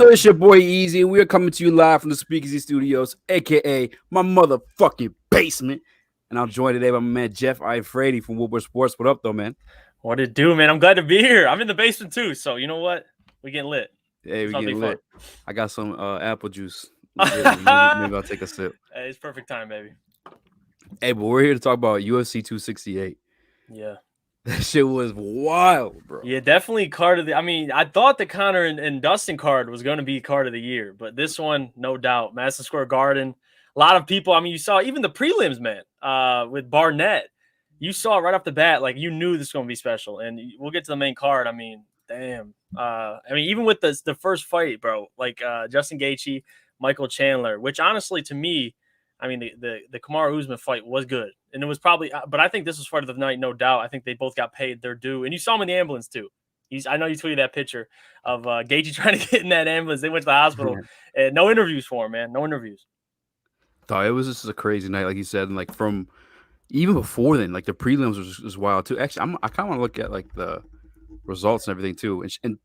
up, though? It's your boy Easy, and we're coming to you live from the Speakeasy Studios, aka my motherfucking basement. And I'm joined today by my man Jeff Iafrate from Woodward Sports. What up, though, man? What it do, man? I'm glad to be here. I'm in the basement too, so you know what? We getting lit. Hey, we getting lit. I got some apple juice. Maybe I'll take a sip. Hey, it's perfect time, baby. Hey, but we're here to talk about UFC 268. Yeah. That shit was wild, bro. Yeah, definitely card of the. I mean, I thought the Conor and Dustin card was going to be card of the year, but this one, no doubt, Madison Square Garden. A lot of people. I mean, you saw even the prelims, man. With Barnett, you saw right off the bat, like you knew this was going to be special. And we'll get to the main card. I mean, damn. I mean, even with the first fight, bro, like Justin Gaethje, Michael Chandler, which honestly, to me, I mean, the Kamaru Usman fight was good. And it was probably, but I think this was fight of the night, no doubt. I think they both got paid their due. And you saw him in the ambulance, too. I know you tweeted that picture of Gaethje trying to get in that ambulance. They went to the hospital. And no interviews for him, man. No interviews. Thought it was just a crazy night, like you said. And like from even before then, like the prelims was wild, too. Actually, I kind of want to look at like the results and everything, too. And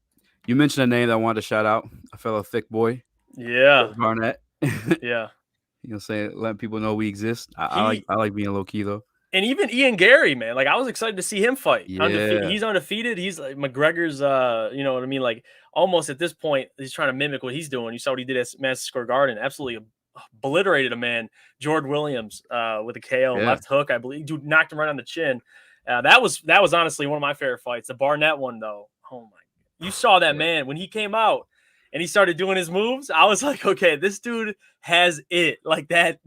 you mentioned a name that I wanted to shout out, a fellow thick boy. Yeah. Barnett. Yeah. You know, saying letting people know we exist. I like being low key though. And even Ian Gary, man, like I was excited to see him fight. Yeah. He's undefeated. He's like McGregor's. You know what I mean? Like almost at this point, he's trying to mimic what he's doing. You saw what he did at Madison Square Garden. Absolutely obliterated a man, Jordan Williams, with a KO left hook. I believe, dude, knocked him right on the chin. That was honestly one of my favorite fights. The Barnett one, though. Oh my! You saw that man when he came out. And he started doing his moves. I was like, okay, this dude has it, like that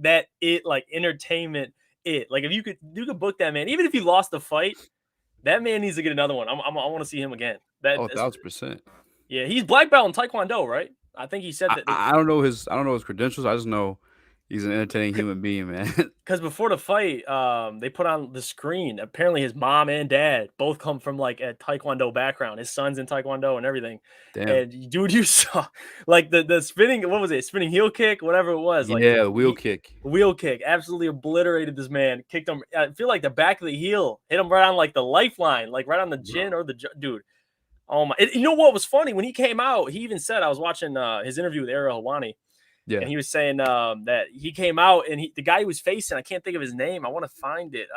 it, like entertainment it. Like if you could book that man, even if he lost the fight, that man needs to get another one. I want to see him again. 1,000%. Yeah, he's black belt in Taekwondo, right? I think he said that. I don't know his credentials. I just know he's an entertaining human being, man. Because before the fight, they put on the screen. Apparently, his mom and dad both come from like a Taekwondo background. His son's in Taekwondo and everything. Damn. And dude, you saw like the spinning. What was it? Spinning heel kick, whatever it was. Like, yeah, wheel kick. Wheel kick absolutely obliterated this man. Kicked him. I feel like the back of the heel hit him right on like the lifeline, like right on the chin or the dude. Oh my! You know what was funny when he came out? He even said I was watching his interview with Ariel Helwani. Yeah. And he was saying that he came out and the guy he was facing, I can't think of his name. I want to find it.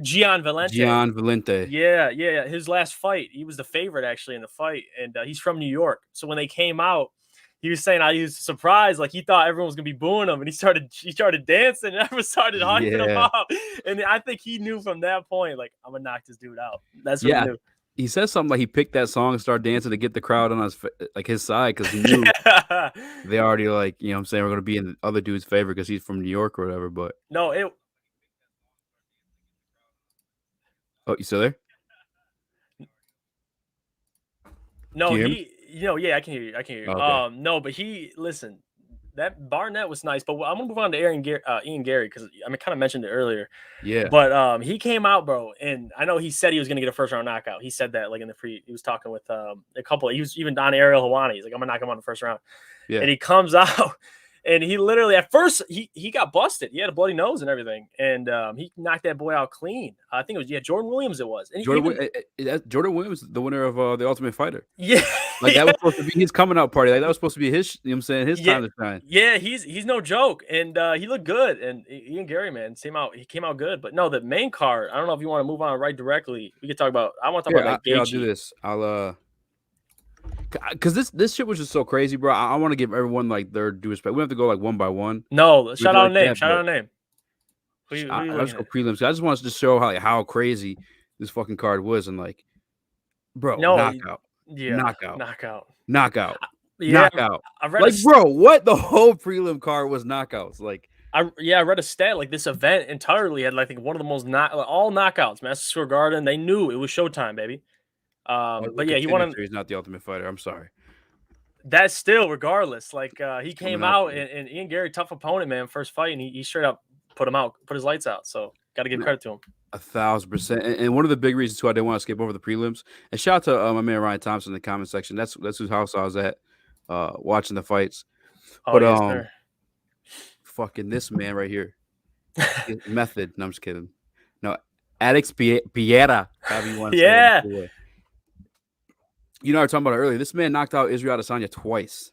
Gian Valente. Gian Valente. Yeah. His last fight, he was the favorite actually in the fight. And he's from New York. So when they came out, he was saying he was surprised. Like he thought everyone was going to be booing him. And he started dancing and everyone started hyping him up. And I think he knew from that point, like, I'm going to knock this dude out. That's what he knew. He said something like he picked that song and started dancing to get the crowd on his side because he knew they already like, you know what I'm saying, we're going to be in the other dude's favor because he's from New York or whatever. But no, oh, you still there? No, I can hear you. Okay. No, but listen, that Barnett was nice, but I'm gonna move on to Ian Gary because I kind of mentioned it earlier. Yeah. But he came out, bro, and I know he said he was gonna get a first round knockout. He said that like in the he was talking with a couple. He was even on Ariel Helwani. He's like, I'm gonna knock him out in the first round. Yeah. And he comes out. And he literally, at first, he got busted. He had a bloody nose and everything. And he knocked that boy out clean. I think it was, Jordan Williams it was. And Jordan Williams, the winner of The Ultimate Fighter. Yeah. Like, that was supposed to be his coming out party. Like, that was supposed to be his, you know what I'm saying, his time to shine. Yeah, he's no joke. And he looked good. And Ian Gary, man, he came out good. But no, the main card, I don't know if you want to move on right directly. We could talk about, I want to talk about that Gaethje. I'll do this. Because this shit was just so crazy, bro. I want to give everyone like their due respect. We have to go like one by one. No, shout out a name. Shout out a name. Let's go prelims. I just want to show how crazy this fucking card was and like, bro, knockout. Yeah, knockout. Yeah, knockout. Bro, what the whole prelim card was knockouts. Like, I read a stat like this event entirely had I think one of the most all knockouts. Madison Square Garden. They knew it was showtime, baby. But yeah, he wanted. He's not the Ultimate Fighter. I'm sorry. That's still, regardless. Like he came out and Ian Gary, tough opponent, man. First fight, and he straight up put his lights out. So got to give credit to him. 1,000%. And one of the big reasons why I didn't want to skip over the prelims. And shout out to my man Ryan Thompson in the comment section. That's whose house I was at watching the fights. Oh, but fucking this man right here, Method. No, I'm just kidding. No, Alex Piera. However you want to say it. You know, I was talking about it earlier. This man knocked out Israel Adesanya twice.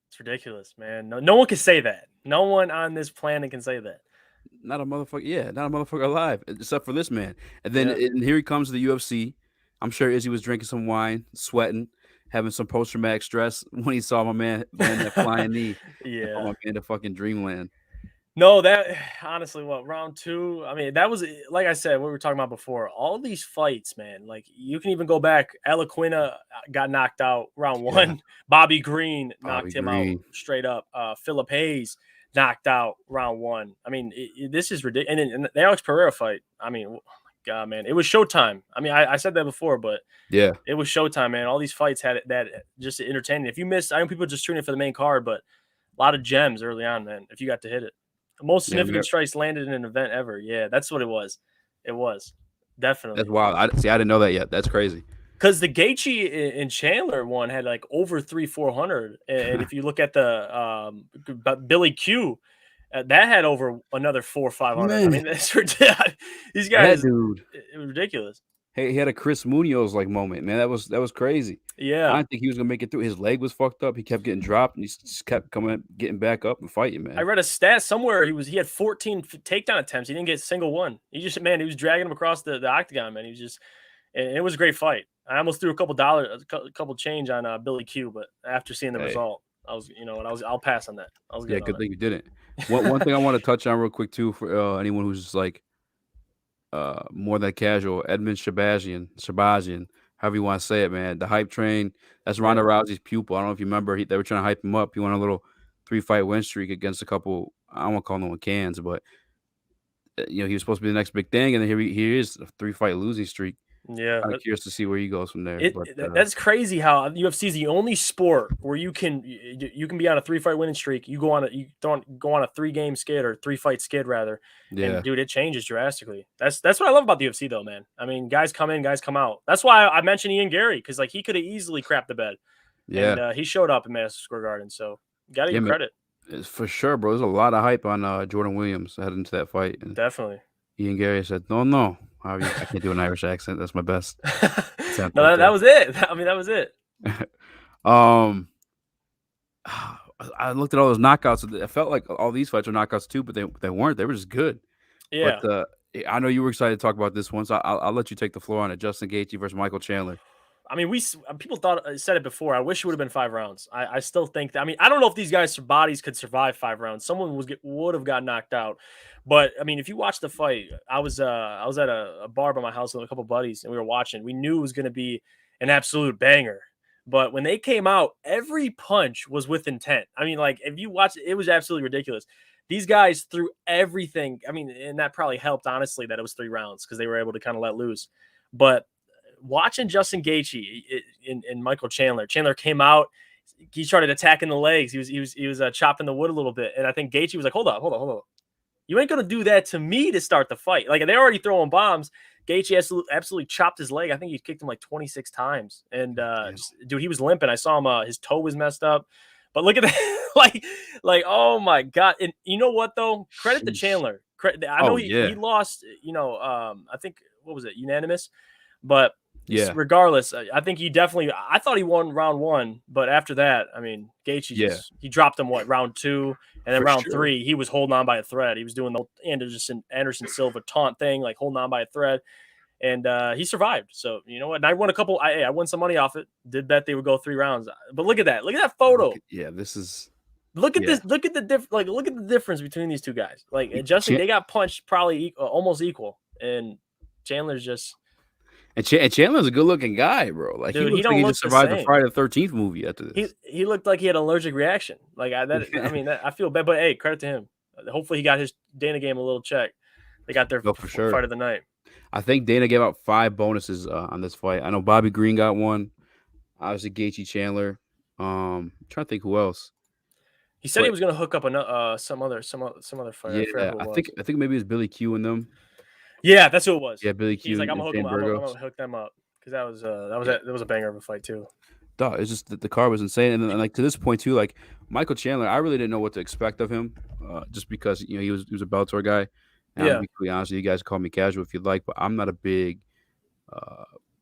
It's ridiculous, man. No one can say that. No one on this planet can say that. Not a motherfucker. Yeah, not a motherfucker alive, except for this man. And then Yeah. and here he comes to the UFC. I'm sure Izzy was drinking some wine, sweating, having some post traumatic stress when he saw my man land that flying knee. And put Yeah. my man to fucking dreamland. No, that honestly, what round two? I mean, that was like I said, what we were talking about before. All these fights, man. Like you can even go back. Alaquina got knocked out round Yeah, one. Bobby Green Bobby knocked him out Green. straight up. Philip Hayes knocked out round one. I mean, this is ridiculous. And then the Alex Pereira fight. I mean, oh my God, man, it was showtime. I mean, I said that before, but Yeah, it was showtime, man. All these fights had that just entertaining. If you missed, I know people just tuning in for the main card, but a lot of gems early on, man. If you got to hit it. Most yeah, significant strikes landed in an event ever. Yeah, that's what it was. It was that's definitely wild. I didn't know that yet. That's crazy. because the Gaethje and Chandler one had like over 300-400, and if you look at the Billy Q, that had over another 400-500. I Man, mean, that's ridiculous. These that guys, dude. it was ridiculous. Hey, he had a Chris Munoz like moment, man. That was crazy. I Yeah, didn't think he was gonna make it through. His leg was fucked up. He kept getting dropped, and he just kept getting back up and fighting, I man. read a stat somewhere. He had 14 takedown attempts. He didn't get a single one. He was dragging him across the octagon, man. He was just, and it was a great fight. I almost threw a couple change on Billy Q, but after seeing the Hey, result, I'll pass on that. I was yeah, good on good it. thing you didn't. One thing I want to touch on real quick too for anyone who's like more than casual, Edmund Shabazian, however you want to say it, man. The hype train. That's Ronda Yeah, Rousey's pupil. I don't know if you remember. They were trying to hype him up. He won a little 3-fight win streak against a couple. I don't want to call no one cans, but you know he was supposed to be the next big thing, and then here he is, a 3-fight losing streak. yeah. Kind of curious to see where he goes from there. It But that's crazy how UFC is the only sport where you can be on a 3-fight winning streak. You don't go on a 3-game skid or 3-fight skid rather, and yeah, dude, it changes drastically. That's what I love about the UFC though, man. I mean, guys come in, guys come out. That's why I mentioned Ian Gary because like he could have easily crapped the bed, yeah, and he showed up in Madison Square Garden. So gotta yeah, give man. credit, It's for sure, bro. There's a lot of hype on Jordan Williams heading into that fight, and definitely. Ian Gary said, "No, no, I can't do an Irish accent. That's my best attempt No, right that was it. I mean, that was it. there." um, I looked at all those knockouts. I felt like all these fights were knockouts too, but they weren't. They were just good. But Yeah. I know you were excited to talk about this one, so I'll let you take the floor on it. Justin Gaethje versus Michael Chandler. I mean, people thought said it before. I wish it would have been 5 rounds. I still think that. I mean, I don't know if these guys' bodies could survive 5 rounds. Someone would have got knocked out. But I mean, if you watch the fight, I was at a bar by my house with a couple buddies, and we were watching. We knew it was going to be an absolute banger. But when they came out, every punch was with intent. I mean, like if you watch it, it was absolutely ridiculous. These guys threw everything. I mean, and that probably helped honestly that it was 3 rounds because they were able to kind of let loose. But watching Justin Gaethje and Michael Chandler. Chandler came out. He started attacking the legs. He was chopping the wood a little bit, and I think Gaethje was like, "Hold on. You ain't gonna do that to me to start the fight." Like they're already throwing bombs. Gaethje absolutely chopped his leg. I think he kicked him like 26 times, and Damn. dude, he was limping. I saw him. His toe was messed up. But look at that, like oh my god! And you know what though? Credit to Sheesh. Chandler. I know Oh he yeah, lost. I think what was it, unanimous, but yeah, regardless, I think he definitely. I thought he won round one, but after that, I mean, Gaethje yeah, he dropped him round two, and then for round sure. three he was holding on by a thread. He was doing the Anderson Silva taunt thing, like holding on by a thread, and he survived. So you know what? And I won a couple. I won some money off it. Did bet they would go 3 rounds, but look at that! Look at that photo. Yeah, this is Look at yeah. this. Look at look at the difference between these two guys. Like Justin, they got punched probably almost equal, and Chandler's just. And Chandler's a good looking guy, bro. Like he Dude, he looks like don't he look just the survived the same. Friday the 13th movie after He this. he looked like he had an allergic reaction. Like I feel bad, but hey, credit to him. Hopefully, he got his Dana game a little check. They got their No, for sure. fight of the night. I think Dana gave out 5 bonuses on this fight. I know Bobby Green got one. Obviously, Gaethje Chandler. Trying to think who else. He said he But was going to hook up some other fight. I forgot yeah, who it was. I think maybe it was Billy Q and them. Yeah, that's who it was. Yeah, Billy He's Q like, I'm and gonna hook Shane them. I'm Burgos. gonna hook them up because Yeah, that was a banger of a fight too. duh, it's just that the card was insane. And then, like to this point too, like Michael Chandler, I really didn't know what to expect of him, just because he was a Bellator guy. And I'm gonna Yeah, be completely honest with you, guys call me casual if you'd like, but I'm not a big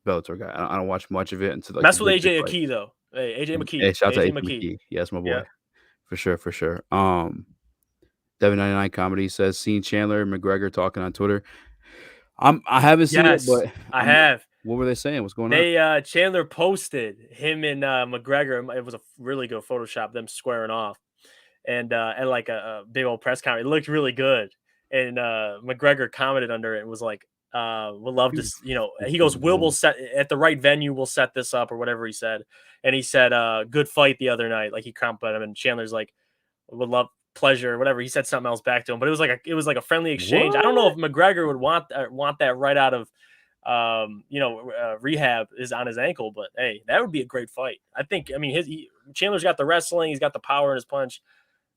Bellator guy. I don't watch much of it until like Mess the with big AJ fights. McKee though. Hey, AJ Hey, McKee. shout out to AJ AJ McKee. McKee. Yes, my boy. Yeah. For sure. Devin99 Comedy says, seen Chandler and McGregor talking on Twitter. I haven't seen it, but I have. What were they saying? What's going on? They Chandler posted him and McGregor. It was a really good Photoshop, them squaring off, and like a big old press conference. It looked really good. And McGregor commented under it and was like, "We'll love to, He goes, "We'll set at the right venue. We'll set this up," or whatever he said. And he said, "Good fight the other night." Like he complimented him, and Chandler's like, "Would love." Pleasure or whatever. He said something else back to him, but it was like a friendly exchange. What? I don't know if McGregor would want that right out of rehab is on his ankle, but hey, that would be a great fight. I think. I mean, Chandler's got the wrestling, he's got the power in his punch.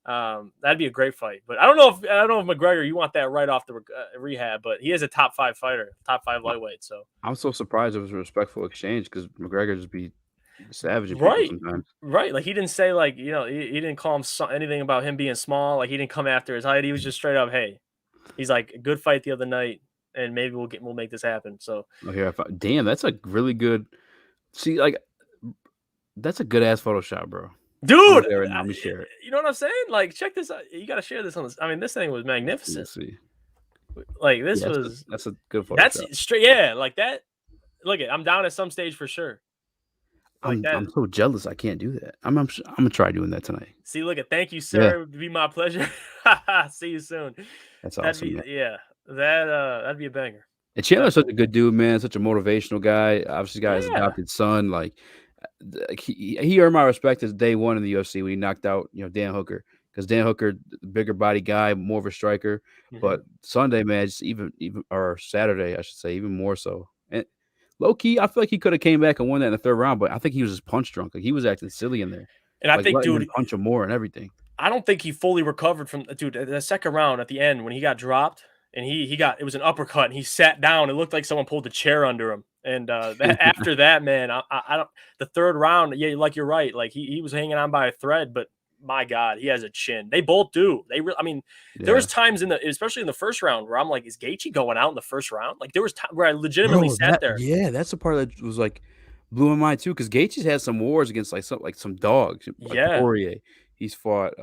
That'd be a great fight. But I don't know if McGregor, you want that right off the rehab, but he is a top 5 fighter, top 5 lightweight. So I'm so surprised it was a respectful exchange because McGregor just be savage sometimes. Right. Like he didn't say he didn't call him anything about him being small. Like he didn't come after his height. He was just straight up, hey, he's like, good fight the other night, and maybe we'll make this happen. So damn, that's a really good. See, like that's a good ass Photoshop, bro. Dude, right now, let me share it. You know what I'm saying? Like, check this out. You got to share this on this. I mean, this thing was magnificent. Let's see. Like this was. That's a good Photoshop. That's straight. Yeah, like that. Look I'm down at some stage for sure. Like I'm so jealous. I can't do that. I'm gonna try doing that tonight. See, thank you, sir. It would be my pleasure. See you soon. That's awesome. That'd be a banger. And Chandler's such a good dude, man. Such a motivational guy. Obviously, got his adopted son. Like he earned my respect as day one in the UFC when he knocked out Dan Hooker, because Dan Hooker, bigger body guy, more of a striker. Mm-hmm. But Sunday, man, just even or Saturday, I should say, even more so. And low key, I feel like he could have came back and won that in the third round, but I think he was just punch drunk. Like he was acting silly in there. And I think, dude, punch him more and everything. I don't think he fully recovered from the second round at the end when he got dropped and it was an uppercut and he sat down. It looked like someone pulled the chair under him. And after that, man, I don't. The third round, yeah, like you're right. Like he was hanging on by a thread, but my God, he has a chin. They both do. There was times especially in the first round, where I'm like, is Gaethje going out in the first round? Like there was time where I legitimately sat there. Yeah, that's the part that was like blew my mind too, because Gaethje's had some wars against some dogs. Like Poirier. He's fought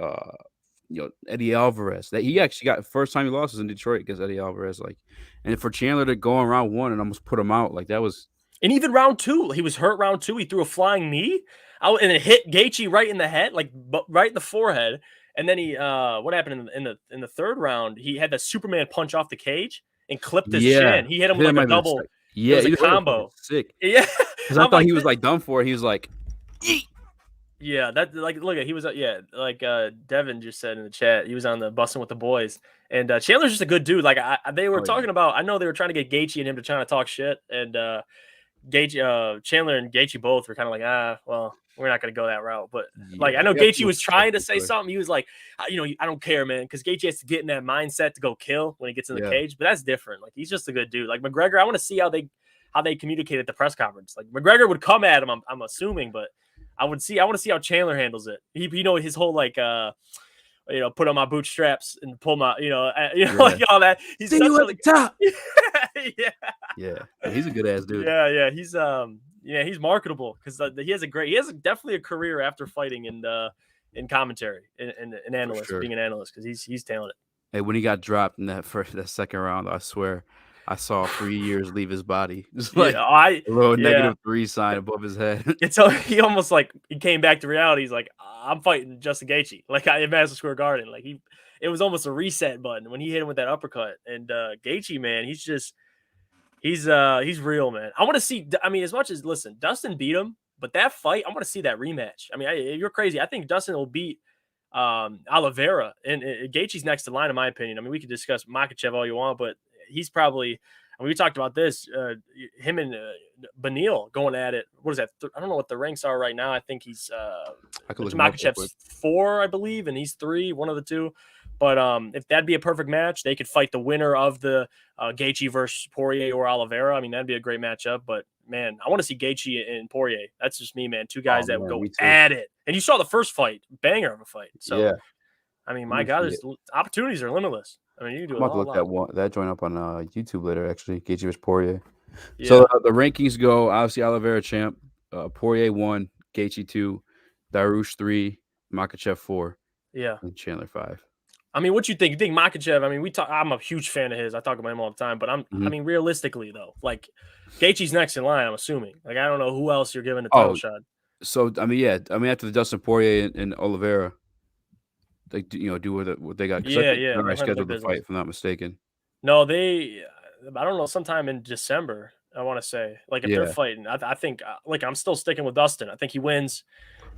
Eddie Alvarez. That he actually got first time he lost was in Detroit against Eddie Alvarez. Like, and for Chandler to go in round 1 and almost put him out, like that was. And even round 2, he was hurt. Round 2, he threw a flying knee out and it hit Gaethje right in the head, like right in the forehead. And then he, what happened in the third round? He had that Superman punch off the cage and clipped his chin. He hit him like a double. Yeah, it was a combo. Sick. Yeah, because I thought he was like done for. He was like, eat. Yeah, that he was Devin just said in the chat, he was on the Bussin' with the Boys, and Chandler's just a good dude. Like they were talking about, I know they were trying to get Gaethje and him to try to talk shit, and Chandler and Gaethje both were kind of like, well, we're not going to go that route. But I know Gaethje was trying to say something. He was like, I don't care, man, because Gaethje has to get in that mindset to go kill when he gets in the cage. But that's different. Like he's just a good dude. Like McGregor, I want to see how they communicate at the press conference. Like McGregor would come at him, I'm assuming, but I want to see how Chandler handles it. His whole put on my bootstraps and pull my, like all that. He's see you at the top. Yeah. He's a good ass dude. Yeah. He's marketable because he has definitely a career after fighting in commentary and analyst, being an analyst, because he's talented. Hey, when he got dropped in that second round, I swear I saw 3 years leave his body. Just like a little -3 sign above his head. He almost he came back to reality. He's like, I'm fighting Justin Gaethje, like in Madison Square Garden. Like it was almost a reset button when he hit him with that uppercut. And Gaethje, man, he's real, man. I want to see. I mean, as much as Dustin beat him, but that fight, I want to see that rematch. I mean, you're crazy. I think Dustin will beat Oliveira, and Gaethje's next in line, in my opinion. I mean, we could discuss Makhachev all you want, but he's probably, and we talked about this, him and Beneil going at it. What is that? I don't know what the ranks are right now. I think he's Makhachev's 4, I believe, and he's 3, one of the two. But if that'd be a perfect match, they could fight the winner of the Gaethje versus Poirier or Oliveira. I mean, that'd be a great matchup. But man, I want to see Gaethje and Poirier. That's just me, man. Two guys that would go at it. And you saw the first fight, banger of a fight. So yeah. I mean, my God, opportunities are limitless. I mean, you can do I'm about to look that joint up on YouTube later, actually. Gaethje vs. Poirier. So Yeah, the rankings go obviously Oliveira champ, Poirier 1, Gaethje 2, Darush 3, Makhachev 4, yeah. and Chandler 5. I mean, what you think? You think Makachev? I mean, I'm a huge fan of his. I talk about him all the time. But I Mhm. mean, realistically though, like Gaethje's next in line. I'm assuming. Like, I don't know who else you're giving a title Oh, shot. so I mean, yeah, I mean after the Dustin Poirier and Oliveira, they do what they got because I Yeah, think yeah, they they'll already handle their scheduled the fight business. if I'm not mistaken. No, I don't know. Sometime in December, I want to say. Like, if they're Yeah, fighting, I think. Like, I'm still sticking with Dustin. I think he wins.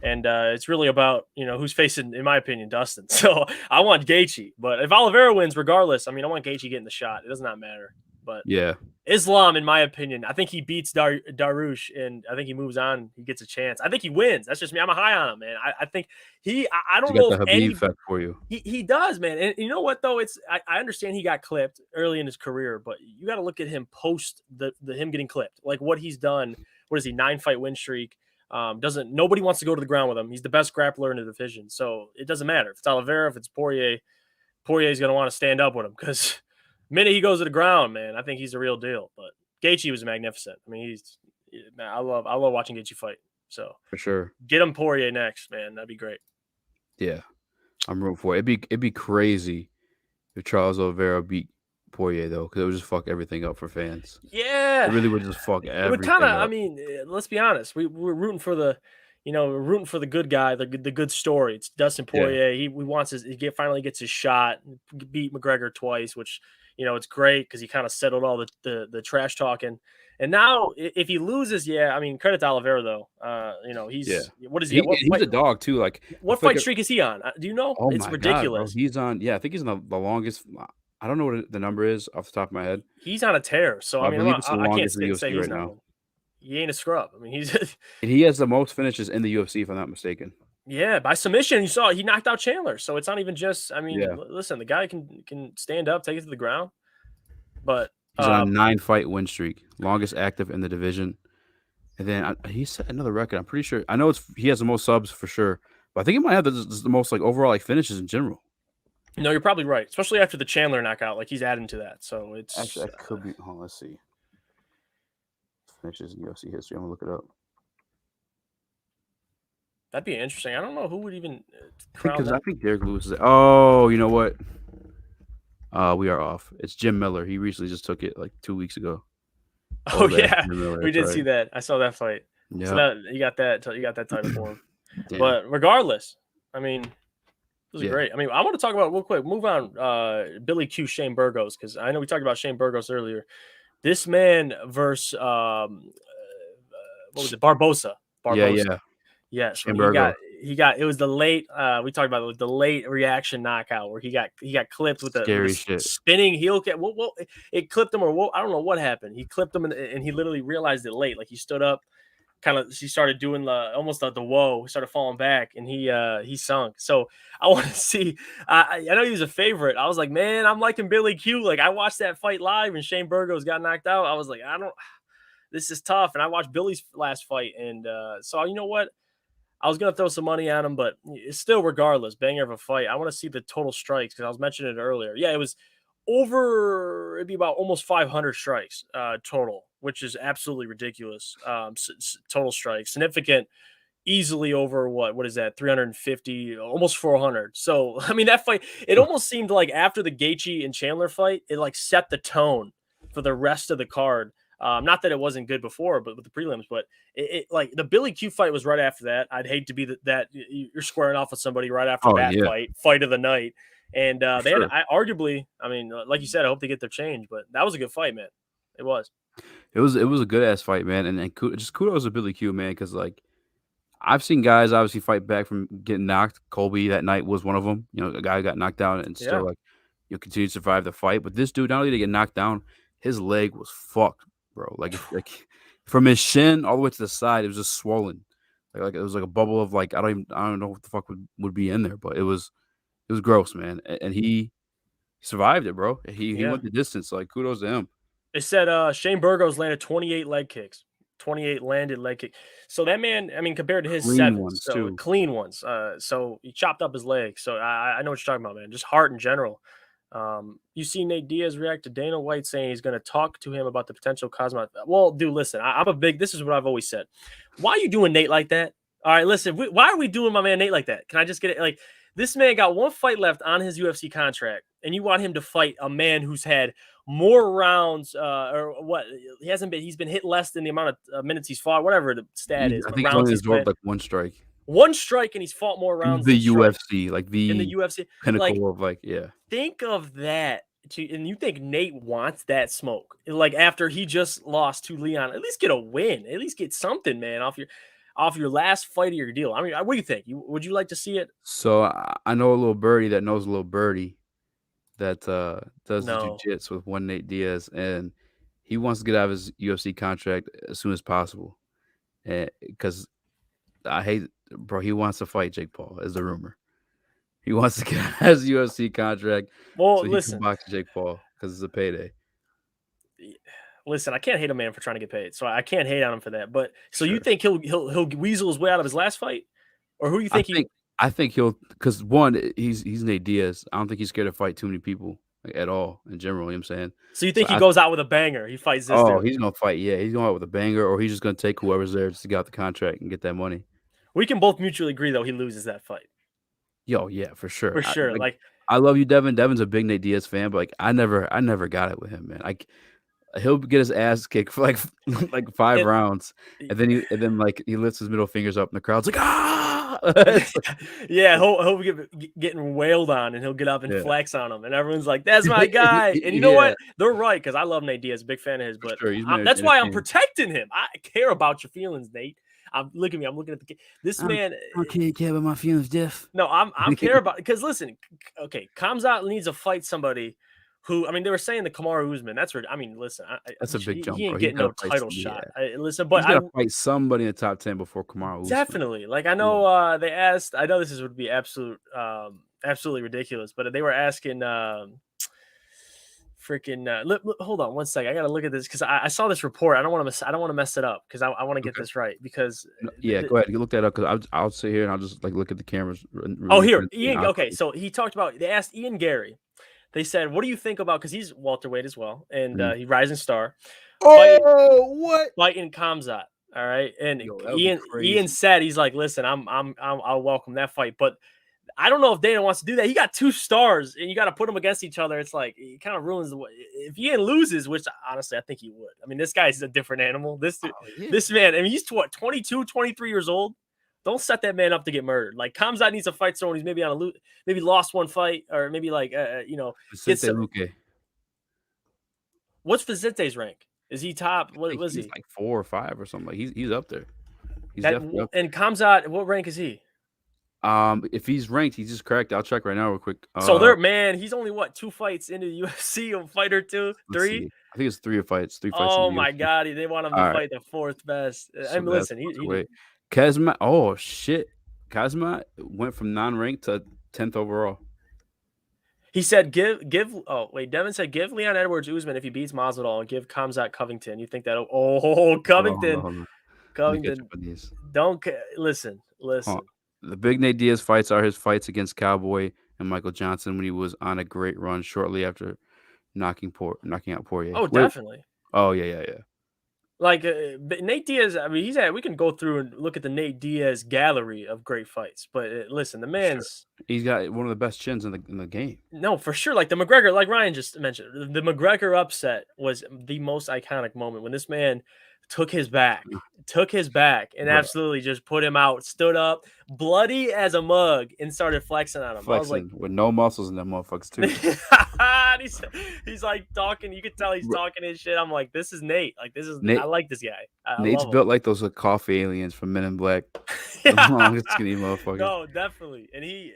And it's really about who's facing, in my opinion, Dustin. So I want Gaethje, but if Oliveira wins, regardless, I mean I want Gaethje getting the shot. It does not matter. But yeah, Islam, in my opinion, I think he beats Darush, and I think he moves on. He gets a chance. I think he wins. That's just me. I'm a high on him, man. I think I you don't got know the if Habib any. effect for you He does, man. And you know what though? I understand he got clipped early in his career, but you got to look at him post the him getting clipped. Like what he's done. What is he? 9-fight win streak. Doesn't nobody wants to go to the ground with him. He's the best grappler in the division. So it doesn't matter if it's Oliveira, if it's Poirier. Poirier's going to want to stand up with him because the minute he goes to the ground, man, I think he's the real deal. But Gaethje was magnificent. I mean, man, I love watching Gaethje fight. So for sure. get him Poirier next, man. That'd be great. Yeah, I'm rooting for it. It'd be crazy if Charles Oliveira beat Poirier though, because it would just fuck everything up for fans. It Yeah, really would just fuck it would kind everything of. I up. mean, let's be honest. We're rooting for we're rooting for the good guy, the good story. It's Dustin Yeah, Poirier. He wants finally gets his shot. Beat McGregor twice, which it's great because he kind of settled all the trash talking. And now if he loses, yeah, I mean credit to Oliveira though. yeah. He's what is he at? He's a dog too. Like I What feel fight like streak is he on? Do you know? oh It's my god, bro, ridiculous. he's on. Yeah, I think he's on the longest. I don't know what the number is off the top of my head. He's on a tear. So I I mean, believe it's the I can't longest in sit the and say UFC he's right not now, one. He ain't a scrub. I mean, he's and he has the most finishes in the UFC if I'm not mistaken. yeah, by submission. You saw he knocked out Chandler. So it's not even just. I mean, Yeah, listen, the guy can stand up, take it to the ground. But he's on a 9-fight win streak, longest active in the division. And then he set another record. I'm pretty sure. I know he has the most subs for sure, but I think he might have the most like overall like finishes in general. no, you're probably right, especially after the Chandler knockout. Like he's adding to that. So Actually, it's I could be. Oh, let's see. Finishes in UFC history. I'm gonna look it up. that'd be interesting. I don't know who would even I think crown because I that. think Derek Lewis is. Oh, you know what? We are off. It's Jim Miller. He recently just took it like 2 weeks ago. Oh Old ass yeah, Jim Miller. we That's did see right. that. I saw that fight. So Yeah. that you got that title for him. Damn. But regardless, I mean, it was Yeah. great. I mean, I want to talk about real quick. Move on. Billy Q, Shane Burgos, because I know we talked about Shane Burgos earlier. This man versus what was it? Barbosa. Yeah. Barbosa. Yeah. Yes, when Shamburgo. he got it was the late we talked about it, the late reaction knockout where he got clipped with Scary a shit. spinning heel kick. What it clipped him or what I don't know what happened. He clipped him and he literally realized it late. Like he stood up, he started doing almost the whoa, he started falling back and he sunk. So I want to see. I know he was a favorite. I was like, man, I'm liking Billy Q. Like I watched that fight live and Shane Burgos got knocked out. I was like, I don't. This is tough. And I watched Billy's last fight and so you know what. I was gonna throw some money on him, but it's still, regardless, banger of a fight. I want to see the total strikes because I was mentioning it earlier. Yeah, it was over. It'd be about almost 500 strikes total, which is absolutely ridiculous. Total strikes, significant, easily over what is that? 350, almost 400. So I mean, that fight. It almost seemed like after the Gaethje and Chandler fight, it like set the tone for the rest of the card. Not that it wasn't good before, but with the prelims, but it like the Billy Q fight was right after that. I'd hate to be that you're squaring off with somebody right after Oh that yeah. fight of the night. And For they had, sure. arguably, I mean, like you said, I hope they get their change, but that was a good fight, man. It was. It was a good ass fight, man. And just kudos to Billy Q, man, because like I've seen guys obviously fight back from getting knocked. Colby that night was one of them. You know, a guy who got knocked down and still Yeah. like continue to survive the fight. But this dude, not only did he get knocked down, his leg was fucked, bro. Like from his shin all the way to the side, it was just swollen. Like it was like a bubble of like I don't know what the fuck would be in there, but it was gross, man. And he survived it, bro. He Yeah. went the distance. Like kudos to him. It said Shane Burgos landed 28 leg kicks. 28 landed leg kick. So that man, I mean, compared to his Clean 7, ones so too. clean ones. So he chopped up his leg. So I know what you're talking about, man. Just heart in general. You see Nate Diaz react to Dana White saying he's going to talk to him about the potential Cosmo. Well, dude, listen, I'm a big. This is what I've always said. Why are you doing Nate like that? All right, listen. Why are we doing my man Nate like that? Can I just get it? Like, this man got one fight left on his UFC contract, and you want him to fight a man who's had more rounds, or what? He hasn't been. He's been hit less than the amount of minutes he's fought. Whatever the stat is, I but think he's rounds only he's absorbed played. like one strike. One strike, and he's fought more In rounds the than strikes. UFC, like In the UFC, pinnacle of think of that. And you think Nate wants that smoke? Like, after he just lost to Leon, at least get a win, at least get something, man, off your last fight of your deal. I mean, what do you think? Would you like to see it? So I know a little birdie that knows a little birdie that does the jiu-jitsu with one Nate Diaz, and he wants to get out of his UFC contract as soon as possible, because I hate, bro. He wants to fight Jake Paul, is the rumor. He wants to get out of his UFC contract so he can box Jake Paul because it's a payday. Listen, I can't hate a man for trying to get paid, so I can't hate on him for that. But so you think he'll weasel his way out of his last fight, or who do you think I think he'll, because one, he's Nate Diaz. I don't think he's scared to fight too many people at all in general. You know what I'm saying? So you think he goes out with a banger? He fights this dude. He's gonna fight. Yeah, he's going out with a banger, or he's just gonna take whoever's there just to get out the contract and get that money. We can both mutually agree, though, he loses that fight. Yo, yeah, for sure. For sure. I love you, Devin. Devin's a big Nate Diaz fan, but I never got it with him, man. He'll get his ass kicked for like 5 rounds, and then he lifts his middle fingers up, and the crowd's like, ah. Yeah, he'll be getting wailed on, and he'll get up and flex on him, and everyone's like, "That's my guy." And you know what? They're right, because I love Nate Diaz, big fan of his, but that's why I'm protecting him. I care about your feelings, Nate. Look at me. I'm looking at this man. I can't care about my feelings, Jeff. No, I'm care about, because listen, okay, Khamzat needs to fight somebody who, I mean, they were saying the Kamaru Usman. That's where, I mean, listen, that's a big jump. He ain't getting no title shot. Listen, but he's gotta fight somebody in the top 10 before Kamaru Usman. Definitely. Like, I know they asked. I know this would be absolutely ridiculous, but they were asking. Hold on one second. I gotta look at this because I saw this report. I don't want to mess it up because I want to get this right because go ahead. You look that up because I'll sit here and I'll just look at the cameras. Here, Ian. Okay, so he talked about. They asked Ian Gary. They said, "What do you think about?" Because he's welterweight as well, and he's rising star. Fighting Khamzat. All right, and Ian said he's like, "Listen, I'll welcome that fight, but." I don't know if Dana wants to do that. He got 2 stars, and you got to put them against each other. It's like, it kind of ruins the way. If Ian loses, which honestly I think he would. I mean, this guy's a different animal. This man, I mean, he's 22, 23 years old. Don't set that man up to get murdered. Like, Khamzat needs to fight someone who's maybe on maybe lost one fight, or maybe What's Vicente's rank? Is he top? What was he? Like 4 or 5 or something. Like he's up there. He's definitely up there. And Khamzat, what rank is he? If he's ranked, he's just correct. I'll check right now real quick. So he's only 2 fights into the UFC, a fight or 2, 3. I think it's 3 fights. 3 fights. Oh my God, they want him to fight the 4th best. So I mean, listen, Khamzat. Oh shit, Khamzat went from non-ranked to 10th overall. He said, Devin said, give Leon Edwards Usman if he beats Masvidal, and give Khamzat Covington. You think that? Covington. Covington. Don't listen. The big Nate Diaz fights are his fights against Cowboy and Michael Johnson when he was on a great run shortly after knocking out Poirier. Oh, definitely. Oh, yeah. Like, Nate Diaz, I mean, we can go through and look at the Nate Diaz gallery of great fights. But listen, the man's... He's got one of the best chins in the game. No, for sure. Like, the McGregor, like Ryan just mentioned, the McGregor upset was the most iconic moment when this man... took his back and absolutely just put him out, stood up, bloody as a mug, and started flexing on him. I was like, with no muscles in them motherfuckers too. he's like talking. You could tell he's talking his shit. I'm like, this is Nate. Like, this is Nate. I like this guy. Nate's built like those coffee aliens from Men in Black. The long skinny motherfucker. No, definitely. And he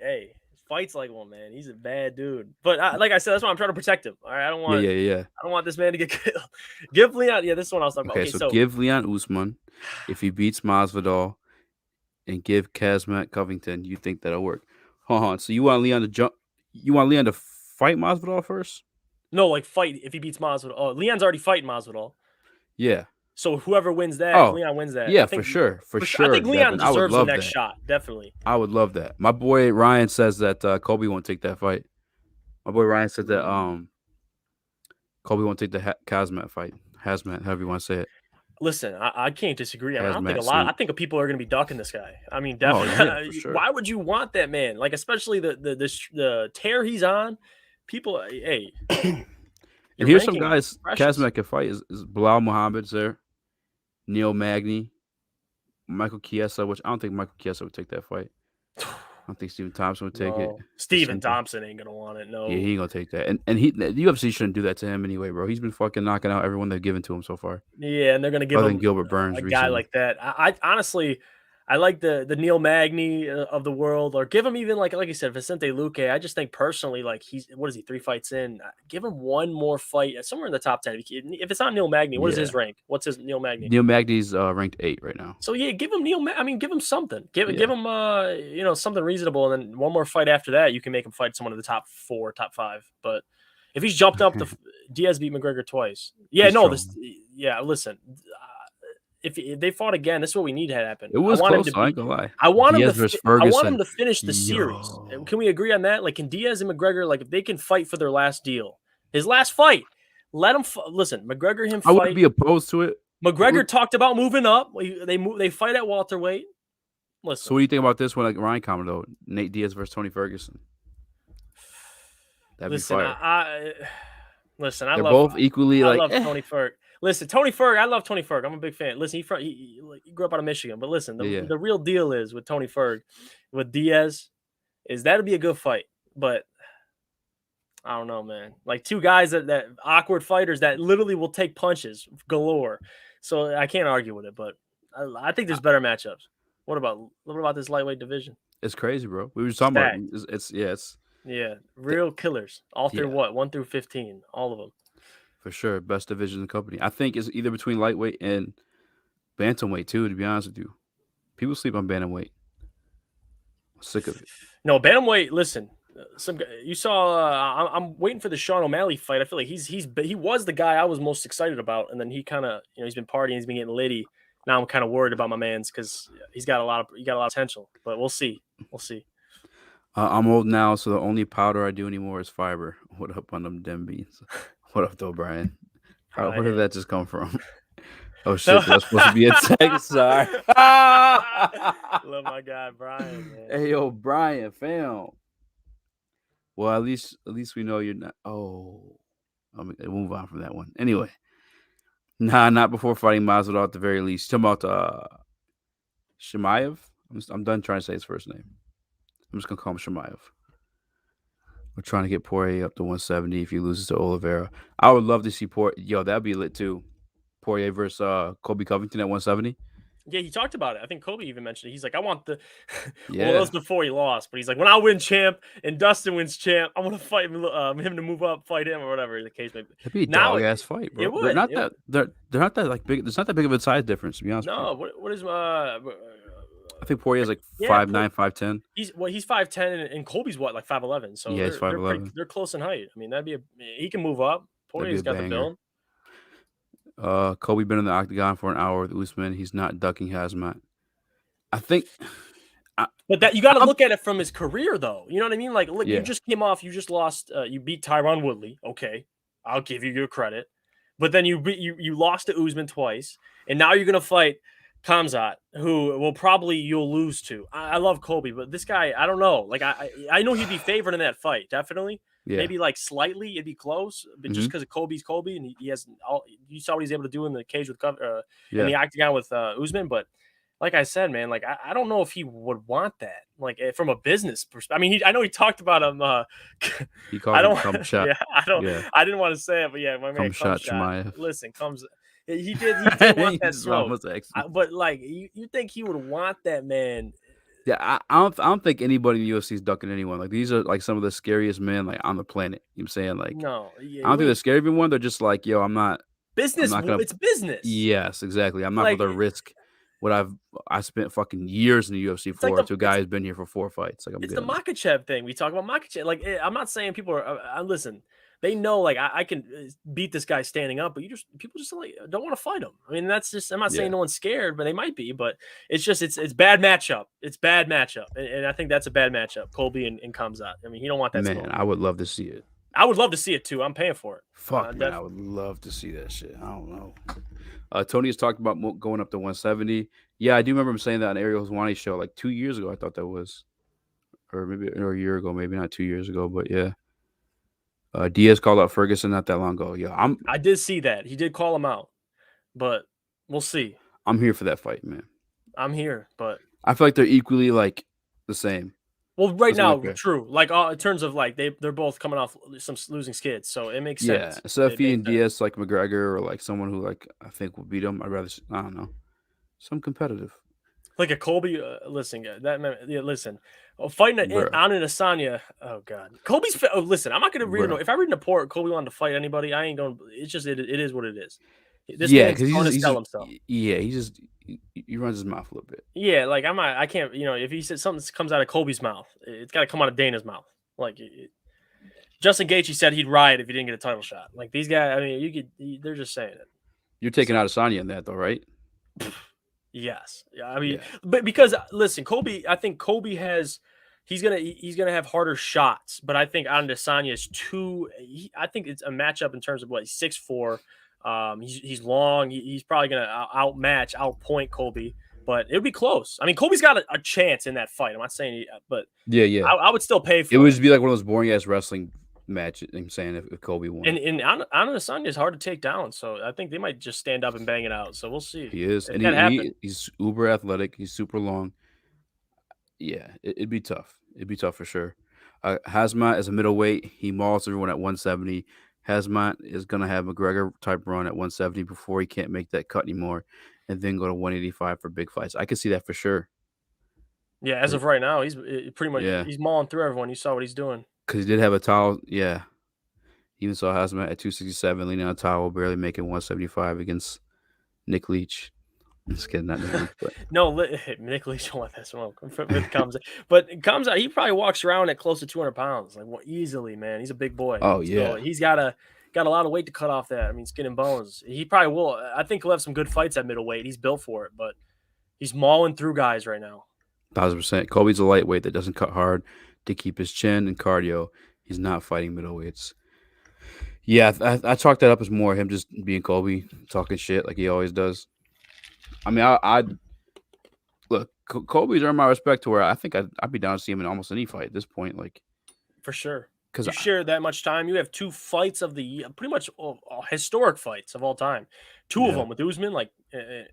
fights like one, man. He's a bad dude. But like I said, that's why I'm trying to protect him. All right, I don't want. Yeah. I don't want this man to get killed. Give Leon. Yeah, this is what I was talking about. Okay, so give Leon Usman if he beats Masvidal, and give Khamzat Covington. You think that'll work? Hold on. So you want Leon to jump? You want Leon to fight Masvidal first? No, like fight if he beats Masvidal. Oh, Leon's already fighting Masvidal. Yeah. So whoever wins that, Leon wins that. Yeah, for sure. I think Leon deserves the next shot. Definitely. I would love that. My boy Ryan says that Kobe won't take that fight. My boy Ryan said that Kobe won't take the Hazmat fight. Hazmat, however you want to say it. Listen, I can't disagree. I mean, I think Hazmat suit. I think people are going to be ducking this guy. I mean, Oh, definitely. yeah, for sure. Why would you want that man? Like, especially the tear he's on. People, hey. And here's some guys Kazmat can fight is Bilal Muhammad's there, Neil Magny, Michael Chiesa, which I don't think Michael Chiesa would take that fight. I don't think Stephen Thompson would take it. Stephen Thompson ain't gonna want it. No. Yeah, he ain't gonna take that. And the UFC shouldn't do that to him anyway, bro. He's been fucking knocking out everyone they've given to him so far. Yeah, and they're gonna give him Gilbert Burns a recently. guy like that. I honestly, I like the Neil Magny of the world, or give him even like you said, Vicente Luque. I just think personally, like he's 3 fights in? Give him one more fight somewhere in the top 10. If it's not Neil Magny, what is his rank? What's his Neil Magny? Neil Magny's ranked 8 right now. So yeah, give him give him something. Give him something reasonable, and then one more fight after that, you can make him fight someone in the top 4, top 5. But if he's jumped up, Diaz beat McGregor twice. Yeah, listen. If they fought again, this is what we need to happen. It was close. I ain't gonna lie. I want Diaz versus Ferguson. I want him to finish the series. Can we agree on that? Like, can Diaz and McGregor, like, if they can fight for their last deal, his last fight, let him listen. McGregor fight. I wouldn't be opposed to it. McGregor talked about moving up. They fight at welterweight. Listen. So what do you think about this one? Like Ryan commented, though, Nate Diaz versus Tony Ferguson. That'd be fire. Listen, they're both equally like. I love Tony Ferg. Listen, Tony Ferg. I love Tony Ferg. I'm a big fan. Listen, he grew up out of Michigan, but listen, the real deal is with Tony Ferg, with Diaz, is that'll be a good fight. But I don't know, man. Like two guys that awkward fighters that literally will take punches galore. So I can't argue with it, but I think there's better matchups. What about this lightweight division? It's crazy, bro. We were talking about it's real killers. All through 1 through 15, all of them. For sure, best division in the company. I think it's either between lightweight and bantamweight too. To be honest with you, people sleep on bantamweight. I'm sick of it. No, bantamweight. Listen, you saw. I'm waiting for the Sean O'Malley fight. I feel like he was the guy I was most excited about, and then he kind of he's been partying, he's been getting litty. Now I'm kind of worried about my man's because he's got a lot of potential. But we'll see. I'm old now, so the only powder I do anymore is fiber. What up on them dem beans? What up, though, Brian? Where did that just come from? Oh, shit. That's supposed to be a text. Sorry. Love my guy, Brian, man. Hey, yo, Brian, fam. Well, at least we know you're not. Oh. I'll move on from that one. Anyway. Nah, not before fighting Masvidal at the very least. Talking about Chimaev? I'm done trying to say his first name. I'm just going to call him Chimaev. We're trying to get Poirier up to 170 if he loses to Oliveira. I would love to see Poirier. Yo, that'd be lit too. Poirier versus Colby Covington at 170. Yeah, he talked about it. I think Colby even mentioned it. He's like, I want the. Well, that was before he lost, but he's like, when I win champ and Dustin wins champ, I want to fight him to move up, fight him, or whatever the case may be. It'd be a dog ass fight, bro. They're not that like big. There's not that big of a size difference, to be honest. No, what is I think Poirier's like 5'9", 5'10". He's 5'10", and Colby's like 5'11". So yeah, he's 5'11". They're close in height. I mean, he can move up. Poirier's got the build. Colby been in the octagon for an hour with Usman. He's not ducking Hazmat. I think. But that you got to look at it from his career, though. You know what I mean? Like, look, you just came off. You just lost. You beat Tyron Woodley. Okay, I'll give you your credit. But then you lost to Usman twice, and now you're gonna fight Khamzat, who you'll lose to. I love Colby, but this guy, I don't know. Like I know he'd be favored in that fight, definitely. Yeah. Maybe like slightly, it'd be close, but just because of Colby's Colby, and he has you saw what he's able to do in the cage with in the octagon with Usman. But like I said, man, like I don't know if he would want that, like from a business perspective. I mean, I know he talked about him. He called him cum shot. Yeah, I didn't want to say it, but yeah, my man cum shot. Listen, comes. He did want that smoke. But like you think he would want that, man? Yeah, I don't think anybody in the UFC is ducking anyone. Like these are like some of the scariest men like on the planet. You know what I'm saying? Like I don't think they're scared of everyone. They're just like, yo, I'm not business. It's business. Yes, exactly. I'm not going to risk what I spent fucking years in the UFC for. Like to a guy who's been here for 4 fights. Like it's the Makhachev thing. We talk about Makhachev. Like I'm not saying people are. Listen. They know, like I can beat this guy standing up, but people just like don't want to fight him. I mean, that's just. I'm not saying no one's scared, but they might be. But it's just it's bad matchup. It's bad matchup, and I think that's a bad matchup. Colby and Khamzat. I mean, you don't want that. Man, I would love to see it. I would love to see it too. I'm paying for it. Fuck, man, I would love to see that shit. I don't know. Tony has talked about going up to 170. Yeah, I do remember him saying that on Ariel Hoswani's show like 2 years ago. I thought that was, or maybe or a year ago, maybe not 2 years ago, but yeah. Diaz called out Ferguson not that long ago. Yeah, I did see that. He did call him out, but we'll see. I'm here for that fight, man. I'm here, but I feel like they're equally like the same. well, right now, Okay. true. Like in terms of like they're both coming off some losing skids, so it makes sense. Yeah, instead of feeding Diaz like McGregor or like someone who like I think will beat him, I'd rather I don't know, some competitive. Like a Colby, listen, listen, fighting on an Asanya. Oh God, Colby's. Listen, I'm not gonna read. If I read a report, Colby wanted to fight anybody. I ain't going. It's just it is what it is. This man's going to sell himself. Yeah, he runs his mouth a little bit. Yeah, like I can't. If he said something comes out of Colby's mouth, it's got to come out of Dana's mouth. Like Justin Gaethje said he'd riot if he didn't get a title shot. Like these guys, I mean, they're just saying it. You're taking out Asanya in that though, right? Yes. I mean, but because listen, Colby, I think Colby he's gonna have harder shots, but I think Adesanya is I think it's a matchup in terms of what he's 6'4". He's long. He's probably gonna outpoint Colby, but it would be close. I mean, Colby's got a chance in that fight. I'm not saying, but yeah, I would still pay for it. It would just be like one of those boring ass wrestling matches. I'm saying if Colby won, and Adesanya is hard to take down, so I think they might just stand up and bang it out. So we'll see. He is, and he's uber athletic. He's super long. Yeah, it'd be tough. It'd be tough for sure. Hazmat is a middleweight. He mauls everyone at 170. Hazmat is going to have McGregor type run at 170 before he can't make that cut anymore and then go to 185 for big fights. I can see that for sure. Yeah, as of right now, he's pretty much he's mauling through everyone. You saw what he's doing. Because he did have a towel. Yeah. Even saw Hazmat at 267, leaning on a towel, barely making 175 against Nick Leach. I'm just kidding, not Nick Leach, but no, Nick Leach don't want that smoke. But Kamza, he probably walks around at close to 200 pounds, like easily, man. He's a big boy. Oh yeah, so he's got a lot of weight to cut off that. I mean, skin and bones. He probably will. I think he'll have some good fights at middleweight. He's built for it, but he's mauling through guys right now. 1,000%. Colby's a lightweight that doesn't cut hard to keep his chin and cardio. He's not fighting middleweights. Yeah, I chalk that up as more him just being Colby, talking shit like he always does. I mean, I look, Colby's earned my respect to where I think I'd be down to see him in almost any fight at this point. Like, for sure. Because you share that much time. You have 2 fights of the year, pretty much historic fights of all time. 2 of them with Usman, like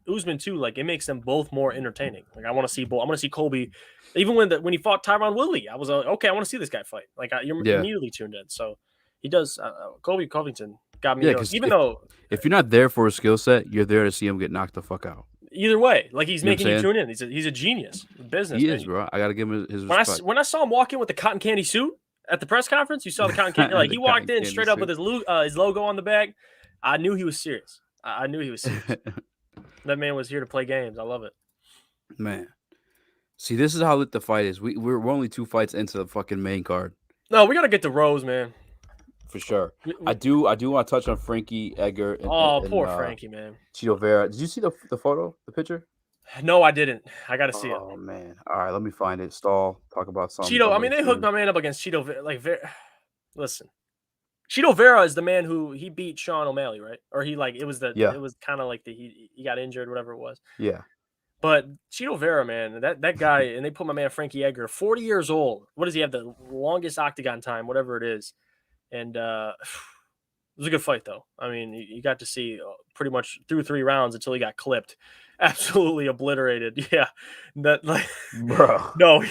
Usman too. Like it makes them both more entertaining. Like I want to see both. I want to see Colby. Even when he fought Tyron Woodley, I was like, okay, I want to see this guy fight. Like you're immediately tuned in. So he does. Colby Covington got me. Even though if you're not there for a skill set, you're there to see him get knocked the fuck out. Either way, like he's making you tune in. He's a genius. Business. He is, bro. I gotta give him his respect. When I saw him walk in with the cotton candy suit at the press conference, you saw the cotton candy. Like he walked in straight up with his logo on the bag. I knew he was serious. I knew he was serious. That man was here to play games. I love it. Man, see, this is how lit the fight is. We're only 2 fights into the fucking main card. No, we gotta get to Rose, man. For sure. I do want to touch on Frankie Edgar. And poor Frankie, man. Cheeto Vera. Did you see the photo, the picture? No, I didn't. I got to see it. Oh, man. All right, let me find it. Stall. Talk about something. Cheeto, I mean, they hooked my man up against Cheeto. Listen. Cheeto Vera is the man who he beat Sean O'Malley, right? Or it was kind of like he got injured, whatever it was. Yeah. But Cheeto Vera, man, that guy, and they put my man Frankie Edgar, 40 years old. What does he have? The longest octagon time, whatever it is. And it was a good fight, though. I mean, you got to see pretty much through 3 rounds until he got clipped, absolutely obliterated. Yeah, that like, bro. No,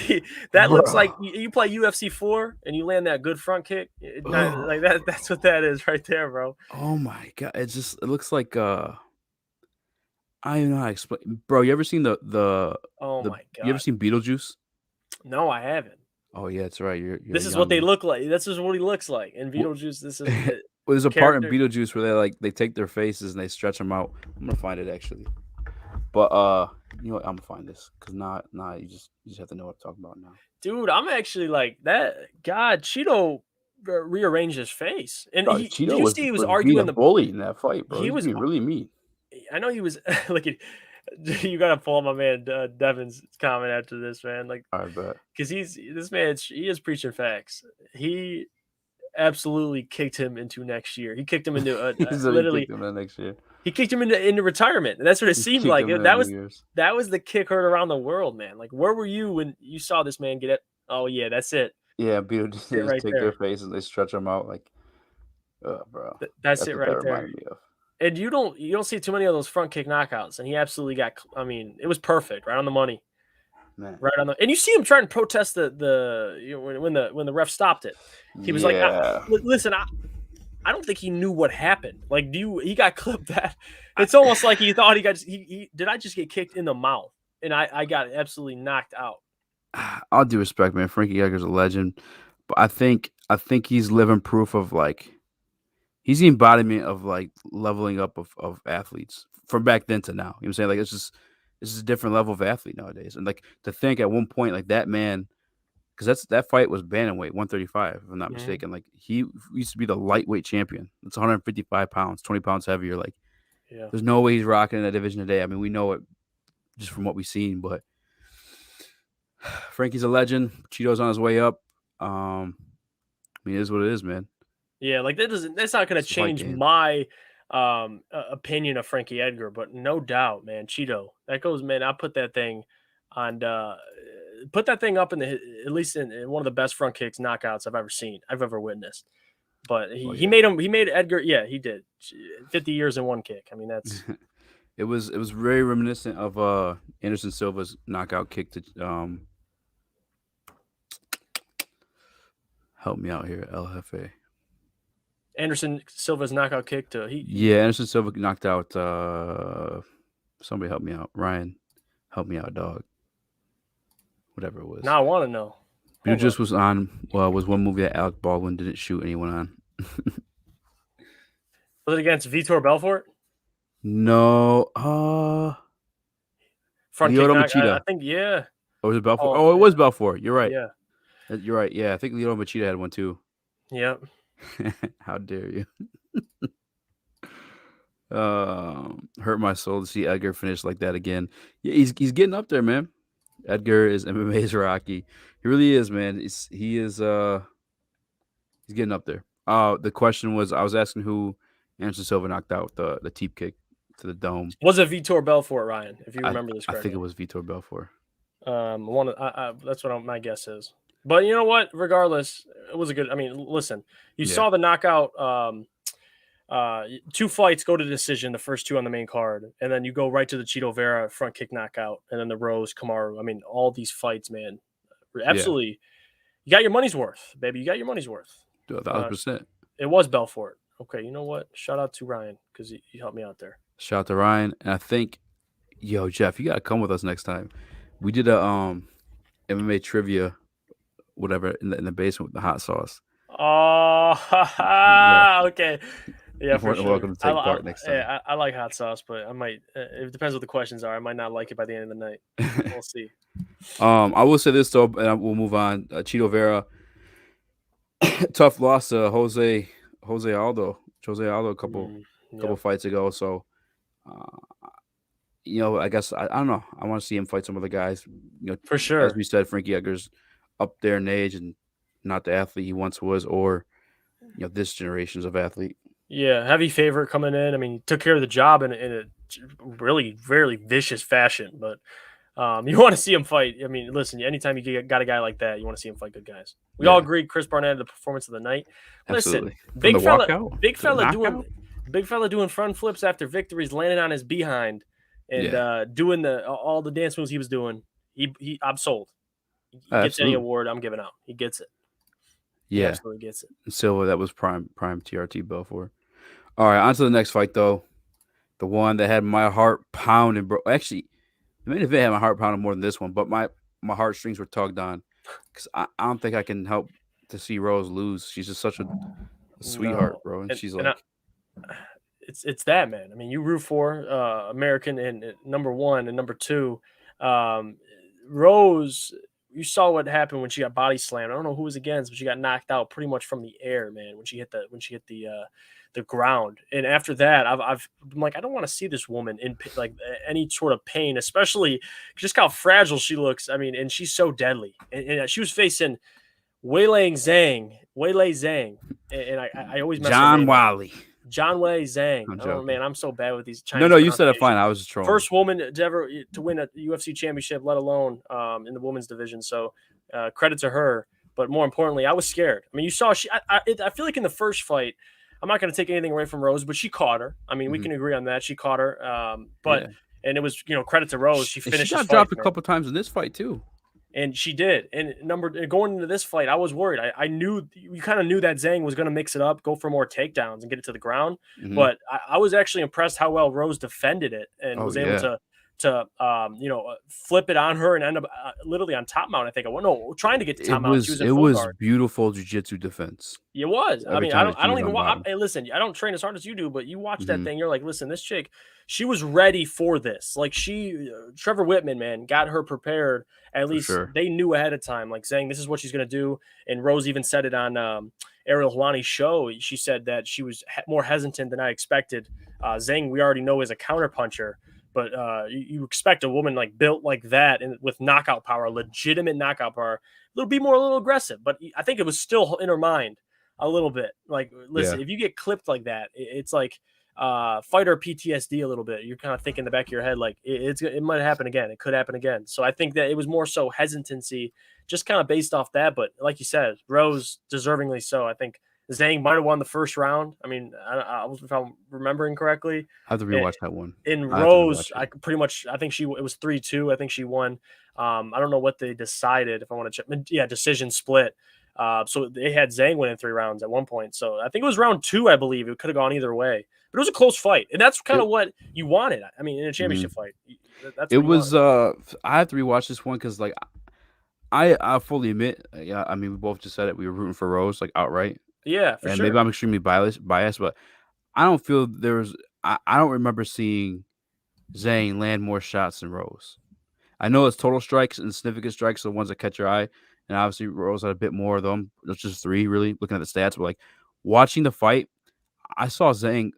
looks like you play UFC 4 and you land that good front kick. Like that. That's what that is right there, bro. Oh my god! It looks like I don't know how to explain. Bro, you ever seen my god! You ever seen Beetlejuice? No, I haven't. Oh yeah, that's right. This is what they look like. This is what he looks like in Beetlejuice. This is. Well, there's a part in Beetlejuice where they take their faces and they stretch them out. I'm gonna find it actually, but you know what? I'm gonna find this because you just have to know what I'm talking about now. Dude, I'm actually like that. God, Cheeto rearranged his face, and Cheeto he was arguing the bully in that fight, bro. He was being really mean. I know he was like. You gotta pull my man Devin's comment after this, man. Like, I bet because he is preaching facts. absolutely kicked him into next year. He kicked him into So he literally. kicked him that next year. He kicked him into retirement. And that's what it He seemed kicked like. him in That New was Year's. the kick heard around the world, man. Like, where were you when you saw this man get it? Oh yeah, that's it. Yeah, people just, they It just right take their there. face and they stretch them out like, bro. That's That's it what that right there. reminded me of. And you don't see too many of those front kick knockouts. And he absolutely got. I mean, it was perfect, right on the money, Man. right on the. And you see him trying to protest the when the ref stopped it. He was like, "Listen, I don't think he knew what happened. Like, he got clipped that. It's almost like he thought did I just get kicked in the mouth? And I got absolutely knocked out. All due respect, man. Frankie Edgar's a legend, but I think he's living proof of like he's the embodiment of like leveling up of athletes from back then to now. You know what I'm saying? Like it's just a different level of athlete nowadays. And like to think at one point like that man, because that fight was bantamweight 135, if I'm not mistaken. Like he used to be the lightweight champion. It's 155 pounds, 20 pounds heavier. Like there's no way he's rocking in that division today. I mean, we know it just from what we've seen, but Frankie's a legend. Cheeto's on his way up. I mean, it is what it is, man. Yeah, like that's not going to change my opinion of Frankie Edgar, but no doubt, man, Cheeto. That goes, man. I put that thing on put that thing up in at least in one of the best front kicks knockouts I've ever witnessed. But he made Edgar, yeah, he did. 50 years in one kick. I mean, that's it was very reminiscent of Anderson Silva's knockout kick to help me out here, El Jefe. Anderson Silva's knockout kick to Anderson Silva knocked out somebody help me out. Ryan, help me out, dog. Whatever it was. Now I want to know. Just was one movie that Alec Baldwin didn't shoot anyone on. Was it against Vitor Belfort? No. Front Lyoto kick Machida. I think, yeah. Or was it Belfort? Oh, it was Belfort. You're right. Yeah. You're right. Yeah, I think Lyoto Machida had one too. Yep. How dare you? Hurt my soul to see Edgar finish like that again. Yeah, he's getting up there, man. Edgar is MMA's Rocky. He really is, man. He's getting up there. The question was, I was asking who Anderson Silva knocked out the teep kick to the dome. Was it Vitor Belfort, Ryan? If you remember this correctly, I think it was Vitor Belfort. That's what my guess is. But you know what? Regardless, it was a good. I mean, listen, you saw the knockout. 2 fights go to decision, the first 2 on the main card, and then you go right to the Cheeto Vera front kick knockout, and then the Rose Kamaru. I mean, all these fights, man, absolutely. You got your money's worth, baby. You got your money's worth. 1,000%. It was Belfort. Okay, you know what? Shout out to Ryan because he helped me out there. Shout out to Ryan, and I think, Jeff, you gotta come with us next time. We did a MMA trivia, whatever, in the basement with the hot sauce. Oh, okay. Yeah, for sure. Welcome to take part next time. Yeah, I like hot sauce, but I might. It depends what the questions are. I might not like it by the end of the night. We'll see. I will say this though, and we'll move on. Cheeto Vera, tough loss to Jose Aldo. A couple fights ago. So, I guess I don't know. I want to see him fight some other guys. For sure. As we said, Frankie Edgar's up there in age and not the athlete he once was, or this generation's of athlete. Yeah, heavy favorite coming in. I mean, he took care of the job in a really, very vicious fashion. But you want to see him fight. I mean, listen, anytime you got a guy like that, you want to see him fight good guys. We all agree Chris Barnett had the performance of the night. Absolutely. Listen, big fella doing front flips after victories, landing on his behind, and doing all the dance moves he was doing. I'm sold. He gets any award I'm giving out. He gets it. He absolutely gets it. Silva, that was prime TRT Belfort. All right, on to the next fight, though. The one that had my heart pounding, bro. Actually, the main event had my heart pounding more than this one, but my heartstrings were tugged on because I don't think I can help to see Rose lose. She's just such a sweetheart, bro. And she's like... It's that, man. I mean, you root for American and number 1 and number 2. Rose... You saw what happened when she got body slammed. I don't know who was against, but she got knocked out pretty much from the air, man. When she hit the ground, and after that, I'm like, I don't want to see this woman in like any sort of pain, especially just how fragile she looks. I mean, and she's so deadly. And she was facing Weili Zhang, Weili Zhang, and I always mess her John name up. Wiley. John Weili Zhang. I'm I don't know, man. joking. I'm so bad with these Chinese. No, you said it fine. pronunciations. I was just trolling. First woman to ever to win a UFC championship, let alone in the women's division. So credit to her. But more importantly, I was scared. I mean, you saw I feel like in the first fight, I'm not going to take anything away from Rose, but she caught her. I mean, we can agree on that. She caught her. And it was credit to Rose. She finished. She got dropped a couple times in this fight too. And she did. And going into this fight, I was worried. I knew you kind of knew that Zhang was going to mix it up, go for more takedowns and get it to the ground. But I was actually impressed how well Rose defended it and was able to flip it on her and end up literally on top mount. I think trying to get to top mount. It was beautiful jiu-jitsu defense. It was. I mean, I don't even want. Hey, listen, I don't train as hard as you do, but you watch that thing. You're like, listen, this chick, she was ready for this. Like Trevor Whitman, man, got her prepared. At least they knew ahead of time. Like saying this is what she's gonna do. And Rose even said it on Ariel Helwani's show. She said that she was more hesitant than I expected. Zhang, we already know, is a counterpuncher. But you expect a woman like built like that and with knockout power, legitimate knockout power, it'll be a little aggressive. But I think it was still in her mind a little bit. Like, listen, if you get clipped like that, it's like fighter PTSD a little bit. You're kind of thinking in the back of your head, like it might happen again. It could happen again. So I think that it was more so hesitancy, just kind of based off that. But like you said, Rose deservingly so. I think Zhang might have won the first round. I mean, if I'm remembering correctly. I have to rewatch that one. In Rose, I think it was 3-2. I think she won. I don't know what they decided, if I want to check. Yeah, decision split. So they had Zhang win in 3 rounds at one point. So I think it was round 2, I believe. It could have gone either way. But it was a close fight. And that's kind of what you wanted. I mean, in a championship fight. It was I have to rewatch this one because, like, I fully admit, I mean, we both just said it. We were rooting for Rose, like, outright. Yeah, for sure. Maybe I'm extremely biased, but I don't feel I don't remember seeing Zhang land more shots than Rose. I know it's total strikes and significant strikes are the ones that catch your eye, and obviously Rose had a bit more of them. It's just 3, really, looking at the stats. But like watching the fight, I saw Zhang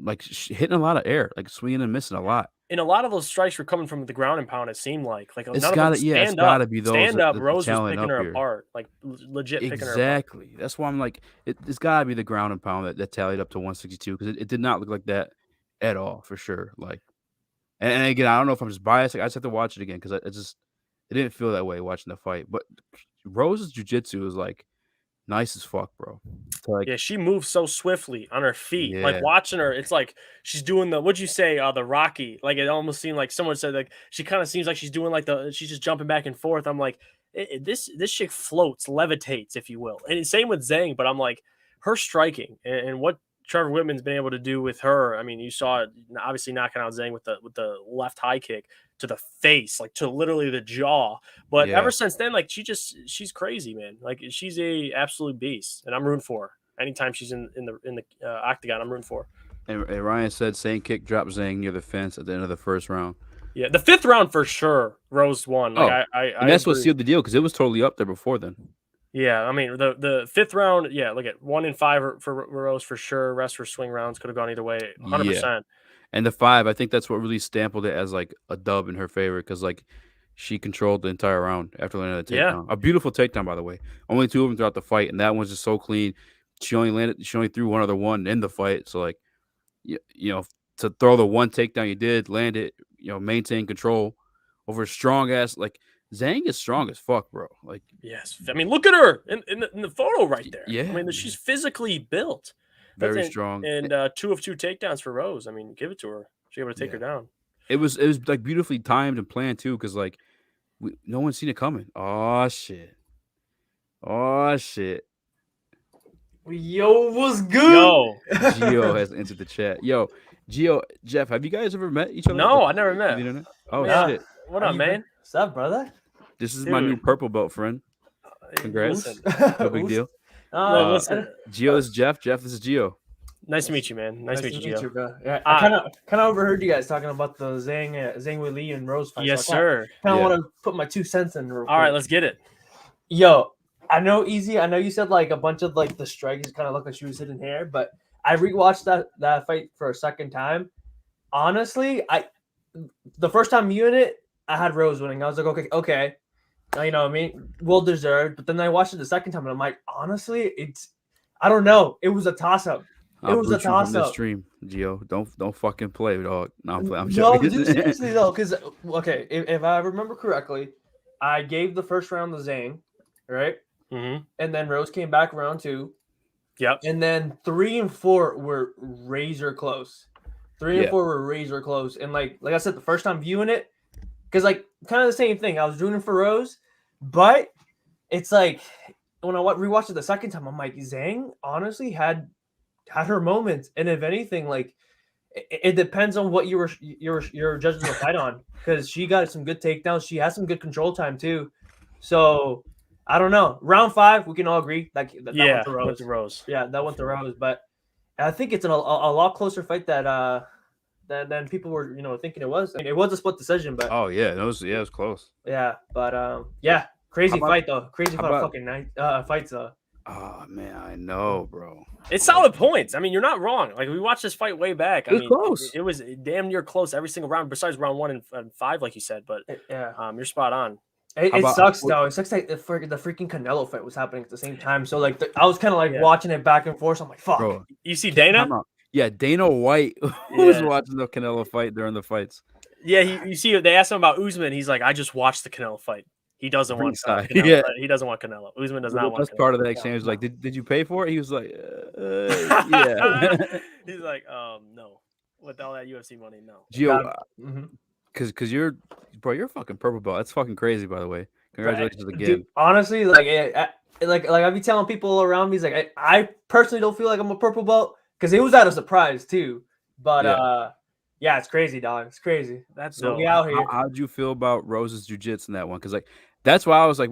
like hitting a lot of air, like swinging and missing a lot. And a lot of those strikes were coming from the ground and pound. It seemed like it's gotta be those stand up. Rose was picking her apart, like legit picking her apart. Exactly. That's why I'm like, it's gotta be the ground and pound that tallied up to 162 because it did not look like that at all, for sure. Like, and again, I don't know if I'm just biased. Like, I just have to watch it again because it didn't feel that way watching the fight. But Rose's jiu-jitsu is like nice as fuck, bro. Yeah, she moves so swiftly on her feet. Yeah. Like watching her, it's like she's doing what'd you say, the Rocky? Like it almost seemed like someone said like she kind of seems like she's doing like she's just jumping back and forth. I'm like, this chick floats, levitates, if you will. And same with Zhang, but I'm like, her striking and what Trevor Whitman's been able to do with her. I mean, you saw it obviously knocking out Zhang with the left high kick to the face, like to literally the jaw. But ever since then, like she's crazy, man. Like she's a absolute beast, and I'm rooting for her. Anytime she's in the octagon, I'm rooting for her. And Ryan said same kick drop Zhang near the fence at the end of the first round. Yeah, the 5th round for sure, Rose won. Like and that's what sealed the deal because it was totally up there before then. Yeah, I mean the 5th round. Yeah, look at 1 and 5 for Rose for sure. Rest were swing rounds, could have gone either way, 100%. Yeah. And the 5, I think that's what really stamped it as like a dub in her favor because like she controlled the entire round after landing the takedown. A beautiful takedown, by the way. Only 2 of them throughout the fight, and that one's just so clean. She only threw one other one in the fight. So like, you know, to throw the one takedown you did, land it, maintain control over a strong ass. Like Zhang is strong as fuck, bro. Like, yes, I mean, look at her in the photo right there. Yeah, I mean, she's physically built. Very strong. And 2 of 2 takedowns for Rose. I mean, give it to her. She able to take her down. It was like beautifully timed and planned too, because like no one's seen it coming. Oh shit. Yo, what's good? Gio has entered the chat. Yo, Gio, Jeff, have you guys ever met each other? No, I never met. You know? Oh shit. What up, man? What's up, brother? This is my new purple belt friend. Congrats. No big deal. Listen. Gio is Jeff. Jeff, this is Gio. Nice to meet you, man. Nice to meet you, Gio. Bro. Yeah, I kind of overheard you guys talking about the Zhang Weili and Rose fight. Yes, sir. Kind of want to put my 2 cents in real quick. All right, let's get it. Yo, I know you said like a bunch of like the strikes kind of looked like she was hitting hair, but I rewatched that fight for a second time. Honestly, the first time viewing it, I had Rose winning. I was like, okay. You know what I mean? Well deserved. But then I watched it the second time, and I'm like, honestly, I don't know. It was a toss up. It I'll was a boot you from toss this up. stream, Gio. Don't fucking play, dog. No, I'm playing. I'm No, joking. dude, seriously though, because okay, if I remember correctly, I gave the first round to Zhang, right? Mm-hmm. And then Rose came back round 2. Yep. And then 3 and 4 were razor close. 3 and Yeah. 4 were razor close. And like I said, the first time viewing it, because like kind of the same thing. I was rooting for Rose, but it's like when I rewatched it the second time, I'm like, Zhang honestly had her moments, and if anything, like it depends on what you're judging the fight on, because she got some good takedowns. She has some good control time too. So I don't know. Round 5, we can all agree that went to Rose. Went to Rose. Yeah, that went to Rose. But I think it's a lot closer fight than people were thinking it was. I mean, it was a split decision, but Oh yeah, it was close. yeah, but yeah, crazy fight though. Crazy fucking night fights though. Oh man, I know, bro. It's solid points. I mean, you're not wrong. Like we watched this fight way back. It was close. It was damn near close every single round, besides round 1 and 5, like you said. But yeah, you're spot on. It sucks though. It sucks that the freaking Canelo fight was happening at the same time. So like I was kind of like watching it back and forth. So I'm like, fuck. Bro, you see Dana? Yeah, Dana White was watching the Canelo fight during the fights. Yeah, you see, they asked him about Usman. He's like, I just watched the Canelo fight. He doesn't want Canelo. Yeah. He doesn't want Canelo. Usman does not want That's Canelo. part of the exchange. Like, did you pay for it? He was like, yeah. He's like, no. With all that UFC money, no. Gio, because you're a fucking purple belt. That's fucking crazy, by the way. Congratulations again. Dude, honestly, like I be telling people around me, like I personally don't feel like I'm a purple belt because it was out of surprise too. But yeah, it's crazy, dog. It's crazy. That's we out here. How'd you feel about Rose's jiu-jitsu in that one? Because like that's why I was like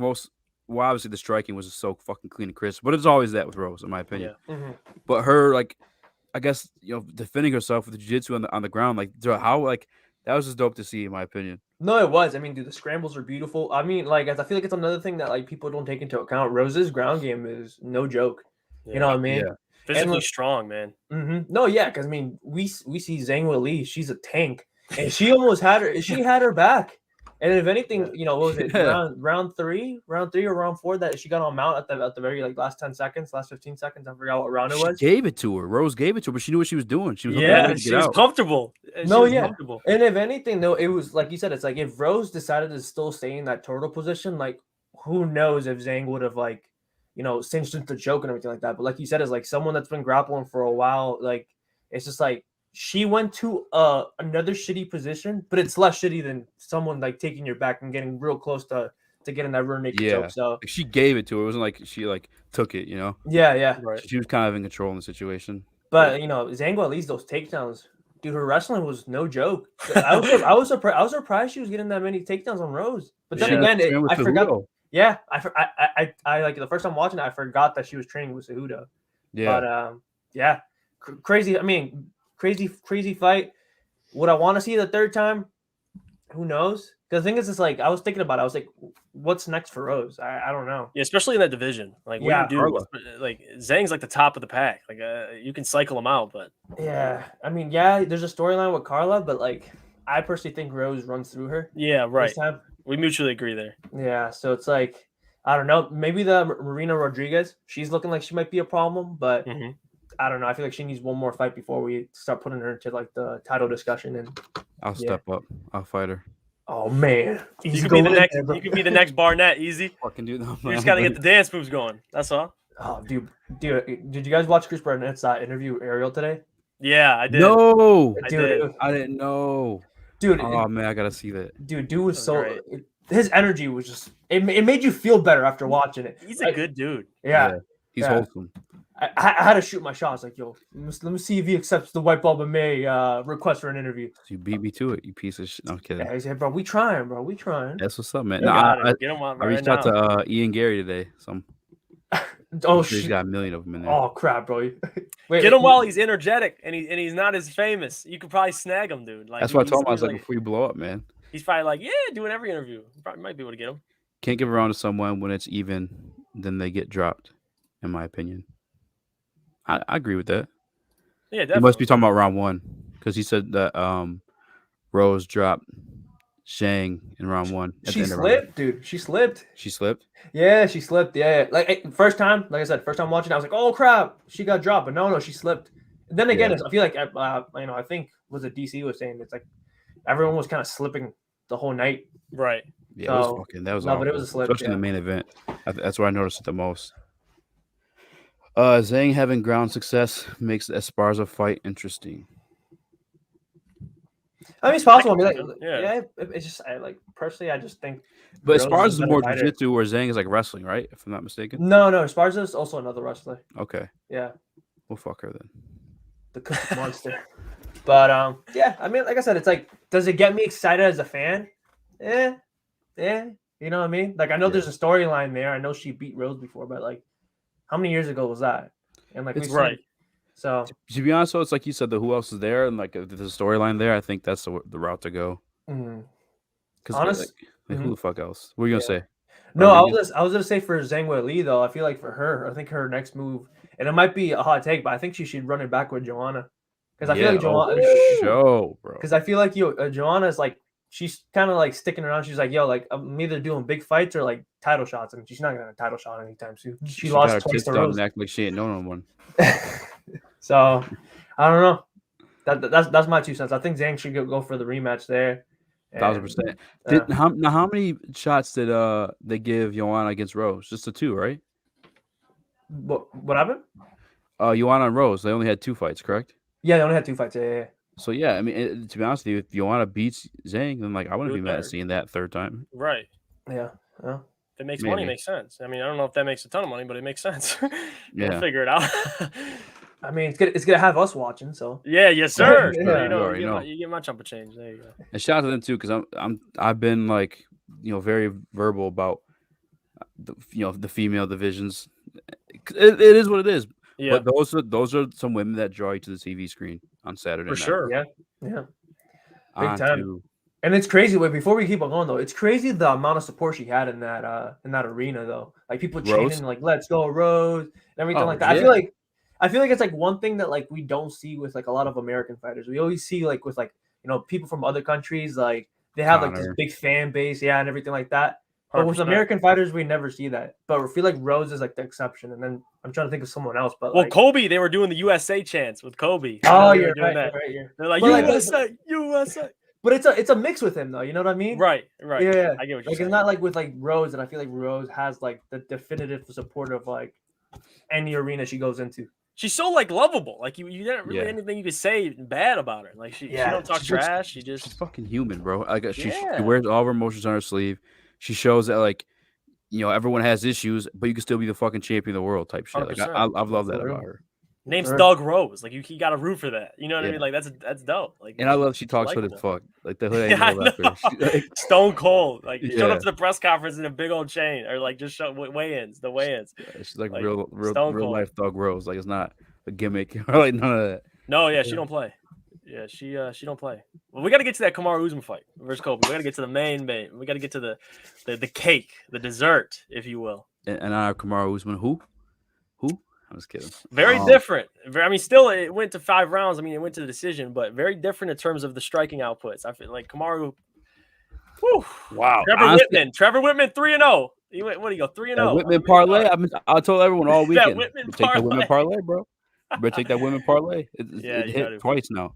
why obviously the striking was just so fucking clean and crisp. But it's always that with Rose, in my opinion. Yeah. But her like, I guess defending herself with the jiu-jitsu on the ground, like how like that was just dope to see, in my opinion. No, it was. I mean, dude, the scrambles are beautiful. I mean, like, I feel like it's another thing that like people don't take into account. Rose's ground game is no joke. Yeah. You know what I mean? Yeah. Physically strong, man. No, yeah, because I mean, we see Zhang Weili, she's a tank, and she almost had her. She had her back, and if anything, what was it? Round three or round 4 that she got on mount at the very like last 10 seconds, last 15 seconds. I forgot what round it was. She gave it to her. Rose gave it to her, but she knew what she was doing. She was she was comfortable. Comfortable. And if anything, though, it was like you said. It's like if Rose decided to still stay in that turtle position, like who knows if Zhang would have like cinched into the choke and everything like that. But like you said, it's like someone that's been grappling for a while. Like it's just like she went to another shitty position, but it's less shitty than someone like taking your back and getting real close to getting that rear naked choke. So like, she gave it to her. It wasn't like she like took it. Yeah. Right. She was kind of in control in the situation. But Zhang Weili's those takedowns, dude. Her wrestling was no joke. I was surprised she was getting that many takedowns on Rose. But then again, I forgot. Yeah, I like the first time watching it, I forgot that she was training with Cejudo. Yeah. But yeah, crazy. I mean, crazy fight. Would I want to see it the third time? Who knows? Because the thing is, it's like I was thinking about it. I was like, what's next for Rose? I don't know. Yeah, especially in that division. Like, what do you do? Like, Zhang's like the top of the pack. Like, you can cycle him out, but yeah, I mean, there's a storyline with Carla, but like, I personally think Rose runs through her. Yeah, right. This time. We mutually agree there. Yeah, so it's like, I don't know. Maybe the Marina Rodriguez, she's looking like she might be a problem, but I don't know. I feel like she needs one more fight before we start putting her into like the title discussion. And I'll step up. I'll fight her. Oh man, you could be the next. You could be the next Barnett. Easy. Fucking do that. You just gotta get the dance moves going. That's all. Oh, dude, did you guys watch Chris Barnett's interview Ariel today? Yeah, I did. No, dude, I didn't know. Dude, oh man, I gotta see that. Dude was so. His energy was just. It made you feel better after watching it. He's a good dude. Yeah, he's wholesome. I had to shoot my shot. I was like, yo, let me see if he accepts the White Ball May request for an interview. You beat me to it, you piece of shit. No, I'm kidding. Yeah, he said, bro, we trying, bro. We trying. That's what's up, man. Yeah, I reached out to Ian Gary today. He's got a million of them in there. Oh crap, bro. Get him while he's energetic and he's not as famous. You could probably snag him, dude. Like, that's why I told him I was like, before you blow up, man. He's probably like, yeah, doing every interview. Probably might be able to get him. Can't give around to someone when it's even, then they get dropped, in my opinion. I agree with that. Yeah, definitely. He must be talking about round 1 because he said that Rose dropped Zhang in round 1. At She the end of round 1. slipped, dude. She slipped. She slipped. Yeah, she slipped. Yeah, like first time, like I said, first time watching, I was like, "Oh crap, she got dropped." But no, she slipped. And then again, Yeah. I feel like I think was it DC was saying it's like everyone was kind of slipping the whole night. Right. Yeah, So, it was fucking. That was no, awful. but it was a slip, especially in yeah. the main event. That's where I noticed it the most. Zhang having ground success makes the Esparza fight interesting. I mean, it's possible. I mean, like, Yeah. it's just personally, I just think. But Rose Esparza is is a better more fighter. jiu-jitsu, where Zhang is like wrestling, right? If I'm not mistaken. No, Esparza is also another wrestler. Okay. Yeah, We'll fuck her then. the cookie monster. But yeah, I mean, like I said, it's like, does it get me excited as a fan? Yeah, you know what I mean? Like, I know there's a storyline there. I know she beat Rose before, but like, how many years ago was that? And like, It's we've right. seen, so To be honest, though, it's like you said, the who else is there, and like if there's a storyline there, I think that's the route to go. Because who the fuck else? What are you gonna say? No, I was gonna say for Zhang Weili though. I feel like for her, I think her next move, and it might be a hot take, but I think she should run it back with Joanna, because I feel like Joanna. Show, bro. Because I feel like Joanna is like, she's kind of like sticking around. She's like, yo, like I'm either doing big fights or like title shots, and she's not gonna title shot anytime soon. She got lost her twice tits to done Rose. and act like she ain't known one. So I don't know. That's my 2 cents. I think Zhang should go for the rematch there. 1,000%. How many shots did they give Joanna against Rose? Just the 2, right? What happened? Joanna and Rose, they only had 2 fights, correct? Yeah, they only had 2 fights. Yeah. So yeah, I mean, to be honest with you, if Joanna beats Zhang, then like I wouldn't be mad at seeing that 3rd time. Right. Yeah. If it makes money, it makes sense. I mean, I don't know if that makes a ton of money, but it makes sense. We'll figure it out. I mean, it's gonna have us watching, so yeah, yes, sir. Yeah. You get my chunk of change. There you go. And shout out to them too, because I've been like, very verbal about the female divisions. It is what it is. Yeah. But those are some women that draw you to the TV screen on Saturday night. For sure. Yeah. Big time. And it's crazy. Wait, before we keep on going though, it's crazy the amount of support she had in that arena though. Like people chanting like "Let's go Rose" and everything like that. Yeah. I feel like it's like one thing that like we don't see with like a lot of American fighters. We always see like with like people from other countries, like they have like this big fan base, and everything like that. But with American fighters, we never see that. But I feel like Rose is like the exception. And then I'm trying to think of someone else. But well, Kobe, they were doing the USA chants with Kobe. Oh, you're right. They're like USA, USA. But it's a mix with him though. You know what I mean? Right. Yeah. I get what you're saying. It's not like with like Rose, and I feel like Rose has like the definitive support of like any arena she goes into. She's so like lovable. Like you didn't really anything you could say bad about her. Like she don't talk trash. She's fucking human, bro. Like she wears all of her emotions on her sleeve. She shows that like everyone has issues, but you can still be the fucking champion of the world type shit. Like I've loved that about her. Name's Doug Rose. Like you got to root for that. You know what I mean? Like that's dope. Like, and I love she talks hood as fuck. Like the hood ain't left her. Stone cold. Like showed up to the press conference in a big old chain, or like just show weigh-ins. The weigh-ins. Yeah, she's like real life Doug Rose. Like it's not a gimmick or like none of that. No, she don't play. Yeah, she don't play. Well, we got to get to that Kamaru Usman fight versus Kobe. We got to get to the main. We got to get to the cake, the dessert, if you will. And I have Kamaru Usman. Who? I'm just kidding. Very different. I mean, still, it went to 5 rounds. I mean, it went to the decision, but very different in terms of the striking outputs. I feel like Kamaru. Whew, wow. Trevor Whitman, 3-0. He went. What do you go? 3-0. Whitman parlay. I told everyone all weekend. Take that Whitman parlay, bro. You better take that Whitman parlay. It hit twice now.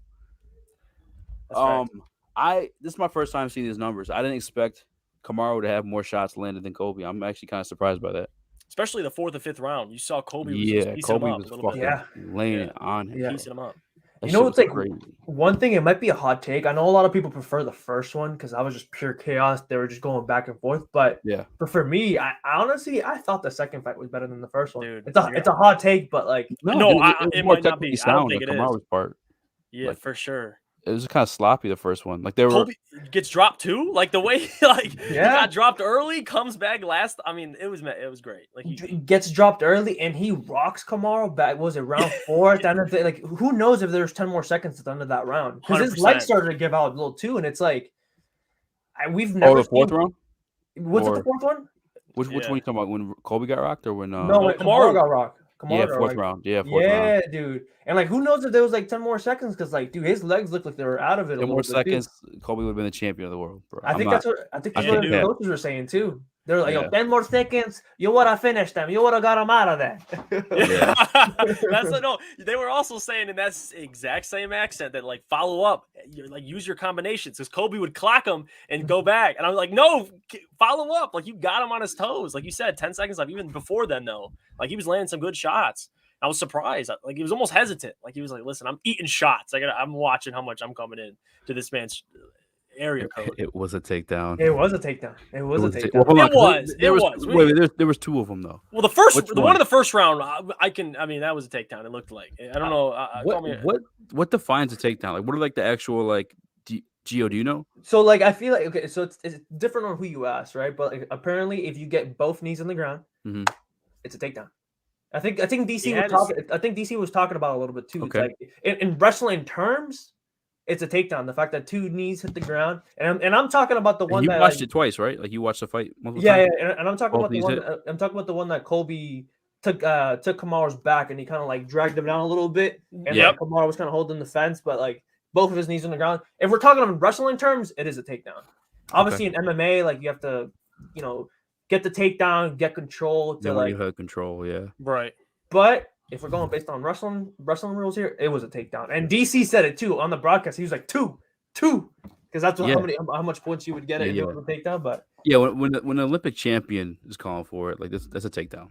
This is my first time seeing these numbers. I didn't expect Kamaru to have more shots landed than Kobe. I'm actually kind of surprised by that. Especially the 4th and 5th round. You saw Kobe was Kobe was fucking laying it on him. Piecing him up. You know what's like crazy. One thing, it might be a hot take. I know a lot of people prefer the first one because that was just pure chaos. They were just going back and forth. But for me, I honestly thought the second fight was better than the first one. Dude, it's a hot take, but like it might not be. I don't think it is. Part. Yeah, for sure. It was kind of sloppy the first one. Like Kobe gets dropped too. Like the way he got dropped early, comes back last. I mean, it was great. Like he gets dropped early and he rocks Kamaru back. Was it round 4 at the end of the, like who knows if there's 10 more seconds at the end of that round? Because his legs started to give out a little too, and it's like we've never. Oh, the 4th round. Was it the 4th one? Which one you talking about? When Kobe got rocked or when? No, when Kamaru got rocked. Kamaru. fourth like, round. Yeah, fourth round. yeah, dude. And like, who knows if there was like 10 more seconds? Because like, dude, his legs looked like they were out of it. 10 more seconds, Colby would have been the champion of the world, bro. I think that's what Yeah, the coaches were saying too. They're like, Yeah. yo, 10 more seconds, you would have finished them. You would have got them out of there. Yeah. That's no. They were also saying in that exact same accent that like follow up, like use your combinations, because Kobe would clock him and go back, and I was like, no, follow up, like you got him on his toes, like you said, 10 seconds left. Even before then, though, like he was landing some good shots. I was surprised, like he was almost hesitant, like he was like, listen, I'm eating shots. I'm watching how much I'm coming in to this man's area code. It was a takedown. It was a takedown. It was a takedown. Well, hold on, It was. Wait, there was two of them though. Well, the one in the first round, I mean, that was a takedown. It looked like, I don't know. What defines a takedown? Like, what are like the actual like? Gio, do you know? So like, I feel like okay, so it's different on who you ask, right? But like, apparently, if you get both knees on the ground, it's a takedown. I think DC was talking about it a little bit too. Okay. It's like in wrestling terms, it's a takedown. The fact that two knees hit the ground, and I'm talking about the one you that watched it twice, right? Like you watched the fight multiple yeah, times? yeah, and I'm talking Both about the one. I'm talking about the one that Colby took Kamaru's back, and he kind of like dragged him down a little bit, and like Kamaru was kind of holding the fence, but like both of his knees on the ground. If we're talking in wrestling terms, it is a takedown. Obviously, in MMA, like you have to, get the takedown, get control to like you had control, yeah, right. But if we're going based on wrestling rules here, it was a takedown. And DC said it too on the broadcast. He was like two, because that's how much points you would get if it was a takedown. But yeah, when an Olympic champion is calling for it, like that's a takedown.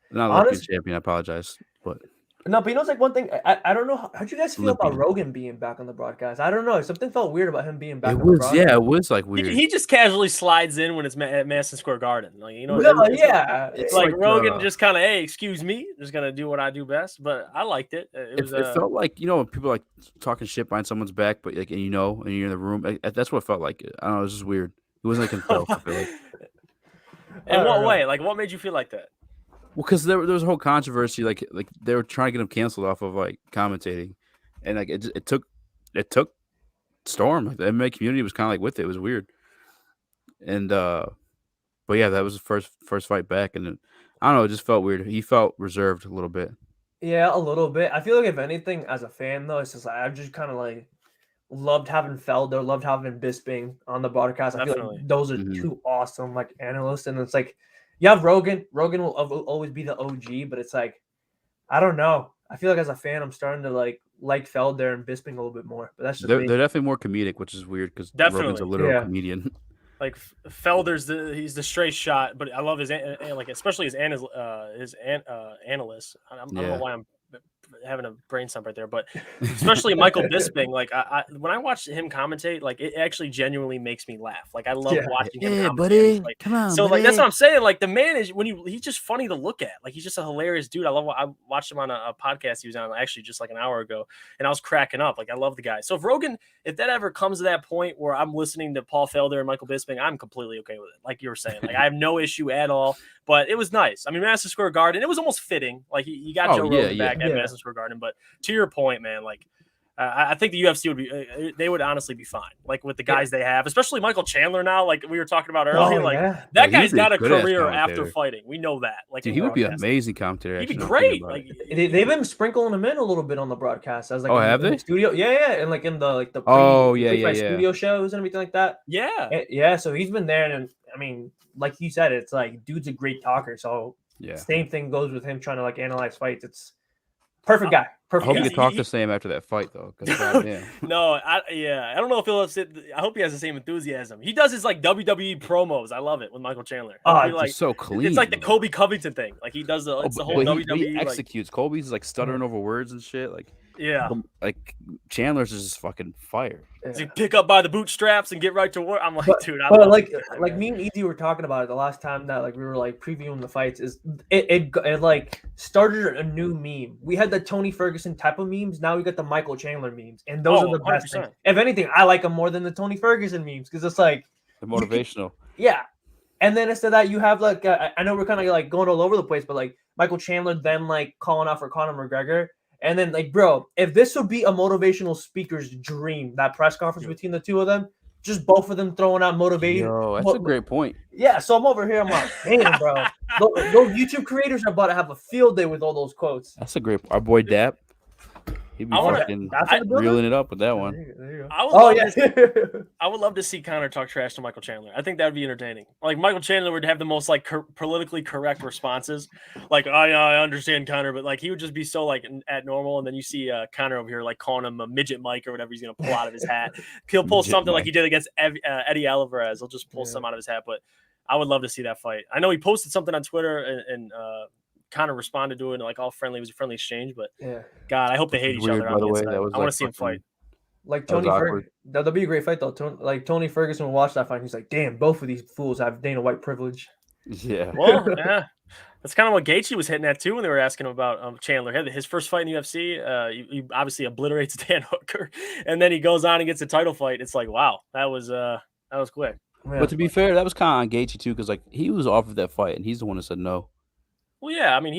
Not Olympic champion. I apologize, but. No, but it's like one thing. I don't know. How'd you guys feel about Rogan being back on the broadcast? I don't know. Something felt weird about him being back on the broadcast. Yeah, it was like weird. He just casually slides in when it's at Madison Square Garden. Like, It's like Rogan just kind of, hey, excuse me, just going to do what I do best. But I liked it. It felt like, when people like talking shit behind someone's back, but like, and you're in the room. That's what it felt like. I don't know. It was just weird. It wasn't like himself. I feel like. In what way? Like, what made you feel like that? Well, because there was a whole controversy, like they were trying to get him canceled off of like commentating, and like it took storm. Like the MMA community was kind of like with it. It was weird, and but yeah, that was the first fight back, and I don't know, it just felt weird. He felt reserved a little bit. Yeah, a little bit. I feel like if anything, as a fan though, it's just like I've just kind of like loved having Felder, loved having Bisping on the broadcast. I feel like those are two awesome like analysts, and it's like. You have Rogan. Rogan will always be the OG, but it's like, I don't know. I feel like as a fan, I'm starting to like Felder and Bisping a little bit more. But that's just they're definitely more comedic, which is weird because Rogan's a literal comedian. Like Felder's he's the straight shot, but I love his like especially his analyst. I don't know why I'm having a brain stump right there, but especially Michael Bisping. Like I when I watch him commentate, like it actually genuinely makes me laugh. Like I love watching him. Yeah, buddy, like, come on. So buddy. like that's what I'm saying. Like the man is he's just funny to look at. Like he's just a hilarious dude. I watched him on a podcast he was on actually just like an hour ago, and I was cracking up. Like I love the guy. So if that ever comes to that point where I'm listening to Paul Felder and Michael Bisping, I'm completely okay with it. Like you were saying, like I have no issue at all. But it was nice. I mean, Madison Square Garden, it was almost fitting. Like you got Joe Rogan back at Madison Square Garden. But to your point, man, like I think the UFC would be, they would honestly be fine. Like with the guys they have, especially Michael Chandler now, like we were talking about earlier. That guy's got a career after fighting. We know that. Like dude, he would be an amazing commentator. He'd be great. Like they've been sprinkling him in a little bit on the broadcast. As like have they? The studio, and like in the studio shows and everything like that. Yeah. So he's been there, and I mean, like you said, it's like dude's a great talker. So same thing goes with him trying to like analyze fights. It's perfect guy. Perfect. I hope you talk the same after that fight though. No, I don't know if he'll sit. I hope he has the same enthusiasm. He does his like WWE promos. I love it with Michael Chandler. Like so clean. It's like the Kobe Covington thing. Like he does the whole WWE. He executes. Colby's like stuttering over words and shit. Like like Chandler's is just fucking fire. Does he pick up by the bootstraps and get right to work? I'm like, dude, I love like me and Easy were talking about it the last time that like we were like previewing the fights. Is it like started a new meme. We had the Tony Ferguson type of memes. Now we got the Michael Chandler memes, and those are the best things. If anything, I like them more than the Tony Ferguson memes because it's like they're motivational. And then instead of that, you have like I know we're kind of like going all over the place, but like Michael Chandler then like calling out for Conor McGregor. And then, like, bro, if this would be a motivational speaker's dream, that press conference between the two of them, just both of them throwing out motivating. Yo, that's a great point. Yeah, so I'm over here. I'm like, damn, bro. Those YouTube creators are about to have a field day with all those quotes. That's a great. Our boy Dap, he'd be fucking reeling it up with that one. There you go. I would love to see Conor talk trash to Michael Chandler. I think that would be entertaining. Like Michael Chandler would have the most like politically correct responses. Like I understand Conor, but like he would just be so like at normal, and then you see Conor over here like calling him a midget Mike or whatever he's gonna pull out of his hat. He'll pull something like he did against Eddie Alvarez. He'll just pull some out of his hat. But I would love to see that fight. I know he posted something on Twitter and Conor responded to it and like all friendly. It was a friendly exchange, but God, I hope they hate each other. By the way, I want to see him fight. Like Tony Ferguson, that'd be a great fight though. Tony Ferguson will watch that fight. And he's like, "Damn, both of these fools have Dana White privilege." Yeah. Well, yeah, that's kind of what Gaethje was hitting at too when they were asking him about Chandler. His first fight in the UFC, he obviously obliterates Dan Hooker, and then he goes on and gets a title fight. It's like, wow, that was quick. Yeah. But to be fair, that was kind of on Gaethje too, because like he was offered that fight and he's the one that said no. Well, yeah, I mean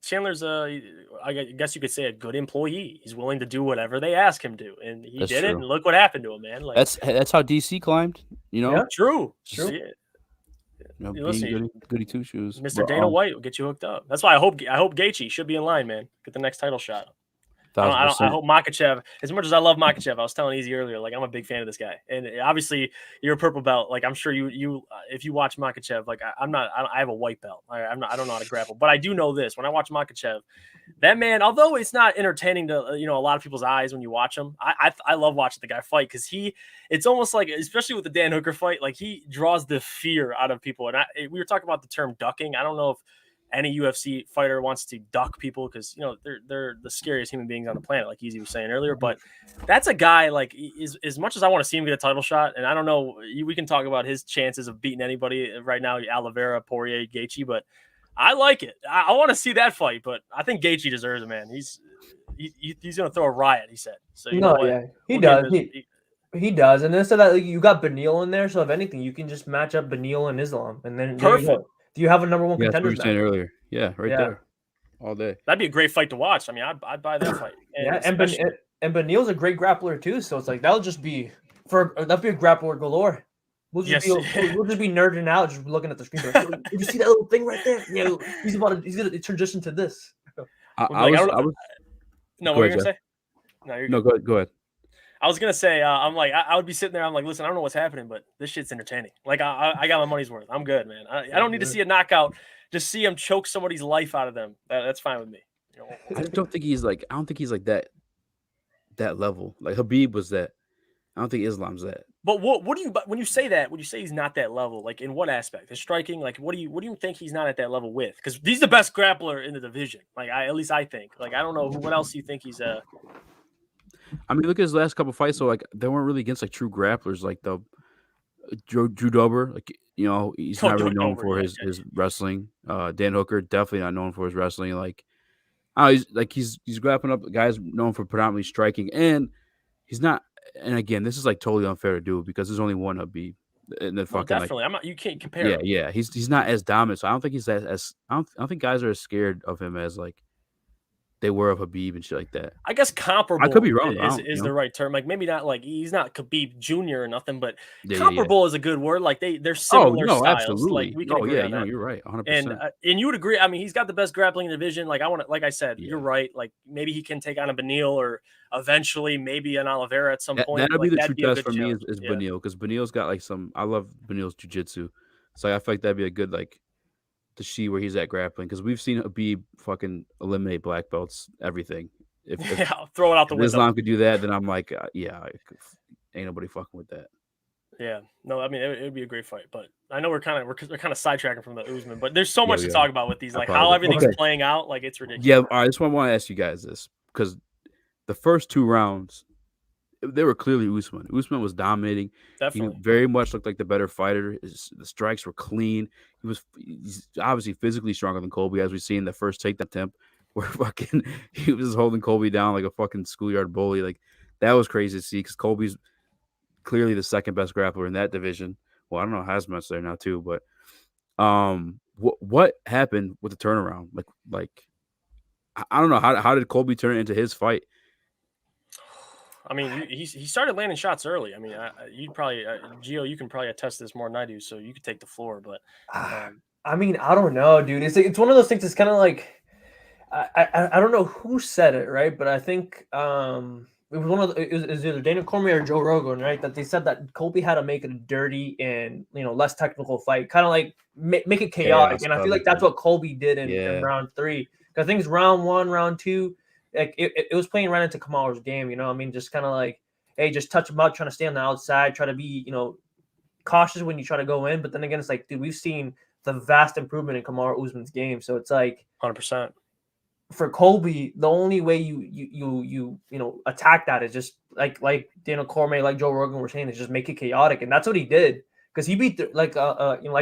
Chandler's I guess you could say a good employee. He's willing to do whatever they ask him to, and he did it. And look what happened to him, man. Like that's how DC climbed. You know, true. You know, listen, goody two shoes. Mr. Dana White will get you hooked up. That's why I hope Gaethje should be in line, man. Get the next title shot. I hope Makhachev, as much as I love Makhachev, I was telling Easy earlier, like I'm a big fan of this guy. And obviously you're a purple belt. Like I'm sure you if you watch Makhachev, like I have a white belt. I don't know how to grapple, but I do know this. When I watch Makhachev, that man, although it's not entertaining to, a lot of people's eyes when you watch him, I love watching the guy fight because it's almost like, especially with the Dan Hooker fight, like he draws the fear out of people. And we were talking about the term ducking. I don't know if any UFC fighter wants to duck people because they're the scariest human beings on the planet, like Easy was saying earlier. But that's a guy like as much as I want to see him get a title shot, and I don't know, we can talk about his chances of beating anybody right now, Oliveira, Poirier, Gaethje, but I like it. I want to see that fight, but I think Gaethje deserves it, man. He's gonna throw a riot, he said. So he does. He does, and then so that you got Beneil in there, so if anything, you can just match up Beneil and Islam, and then perfect. Do you have a number one contender? That's what you were saying earlier. Yeah, right there, all day. That'd be a great fight to watch. I mean, I'd buy that fight. And Beneil's a great grappler too, so it's like that'll just be that'd be a grappler galore. We'll just be nerding out, just looking at the screen. Like, did you see that little thing right there? Yeah, he's gonna transition to this. What were you gonna say? No, go ahead. I was gonna say, I'm like, I would be sitting there. I'm like, listen, I don't know what's happening, but this shit's entertaining. Like, I got my money's worth. I'm good, man. I don't need to see a knockout. Just see him choke somebody's life out of them. That's fine with me. I don't think he's like that level. Like Habib was that. I don't think Islam's that. But what do you, when you say that, when you say he's not that level, like in what aspect? His striking, like what do you think he's not at that level with? Because he's the best grappler in the division. Like at least I think. Like I don't know what else you think he's I mean, look at his last couple fights. So like they weren't really against like true grapplers, like the Drew Dober. Like he's not really known for his wrestling. Dan Hooker definitely not known for his wrestling. Like he's grappling up guys known for predominantly striking, and he's not. And again, this is like totally unfair to do because there's only one Habib. And then definitely, you can't compare. Yeah. He's not as dominant. So I don't think he's as I don't think guys are as scared of him as like they were of Habib and shit like that. I guess comparable. I could be wrong. Is the right term? Like maybe not like he's not Khabib Jr. or nothing, but comparable is a good word. Like they're similar styles. Absolutely. Like we can agree on that. You're right, 100%. And you would agree. I mean, he's got the best grappling division. Like like I said, you're right. Like maybe he can take on a Beneil or eventually maybe an Oliveira at some point. That'll be the true test for me is Beneil because Beneil's got like some. I love Beneil's Jiu Jitsu, so I feel like that'd be a good like. To see where he's at grappling because we've seen Habib fucking eliminate black belts, everything. If throw it out the window. Islam could do that, then I'm like, ain't nobody fucking with that. Yeah, no, I mean it would be a great fight, but I know we're kind of sidetracking from the Usman, but there's so much to talk about with these, like how everything's playing out, like it's ridiculous. Yeah, all right. That's why I want to ask you guys this because the first two rounds. They were clearly Usman. Usman was dominating. Definitely. He very much looked like the better fighter. The strikes were clean. He's obviously physically stronger than Colby, as we see in the first takedown attempt, where fucking he was holding Colby down like a fucking schoolyard bully. Like that was crazy to see because Colby's clearly the second best grappler in that division. Well, I don't know how much there now too, but what happened with the turnaround? Like I don't know how did Colby turn it into his fight? I mean, he started landing shots early. I mean, you'd probably Gio, you can probably attest to this more than I do, so you could take the floor. But I mean, I don't know, dude. It's one of those things. It's kind of like I don't know who said it, right? But I think it was it was either Dana Cormier or Joe Rogan, right? That they said that Colby had to make it a dirty and less technical fight, kind of like make it chaotic. And I feel like that's what Colby did in round 3. Because I think it's round 1, round 2, like it was playing right into Kamaru's game. I mean, just kind of like, hey, just touch him up, trying to stay on the outside, try to be cautious when you try to go in. But then again, it's like, dude, we've seen the vast improvement in Kamaru Usman's game, so it's like 100%. For Colby, the only way you attack that is just like Daniel Cormier, like Joe Rogan were saying, is just make it chaotic, and that's what he did, because he beat like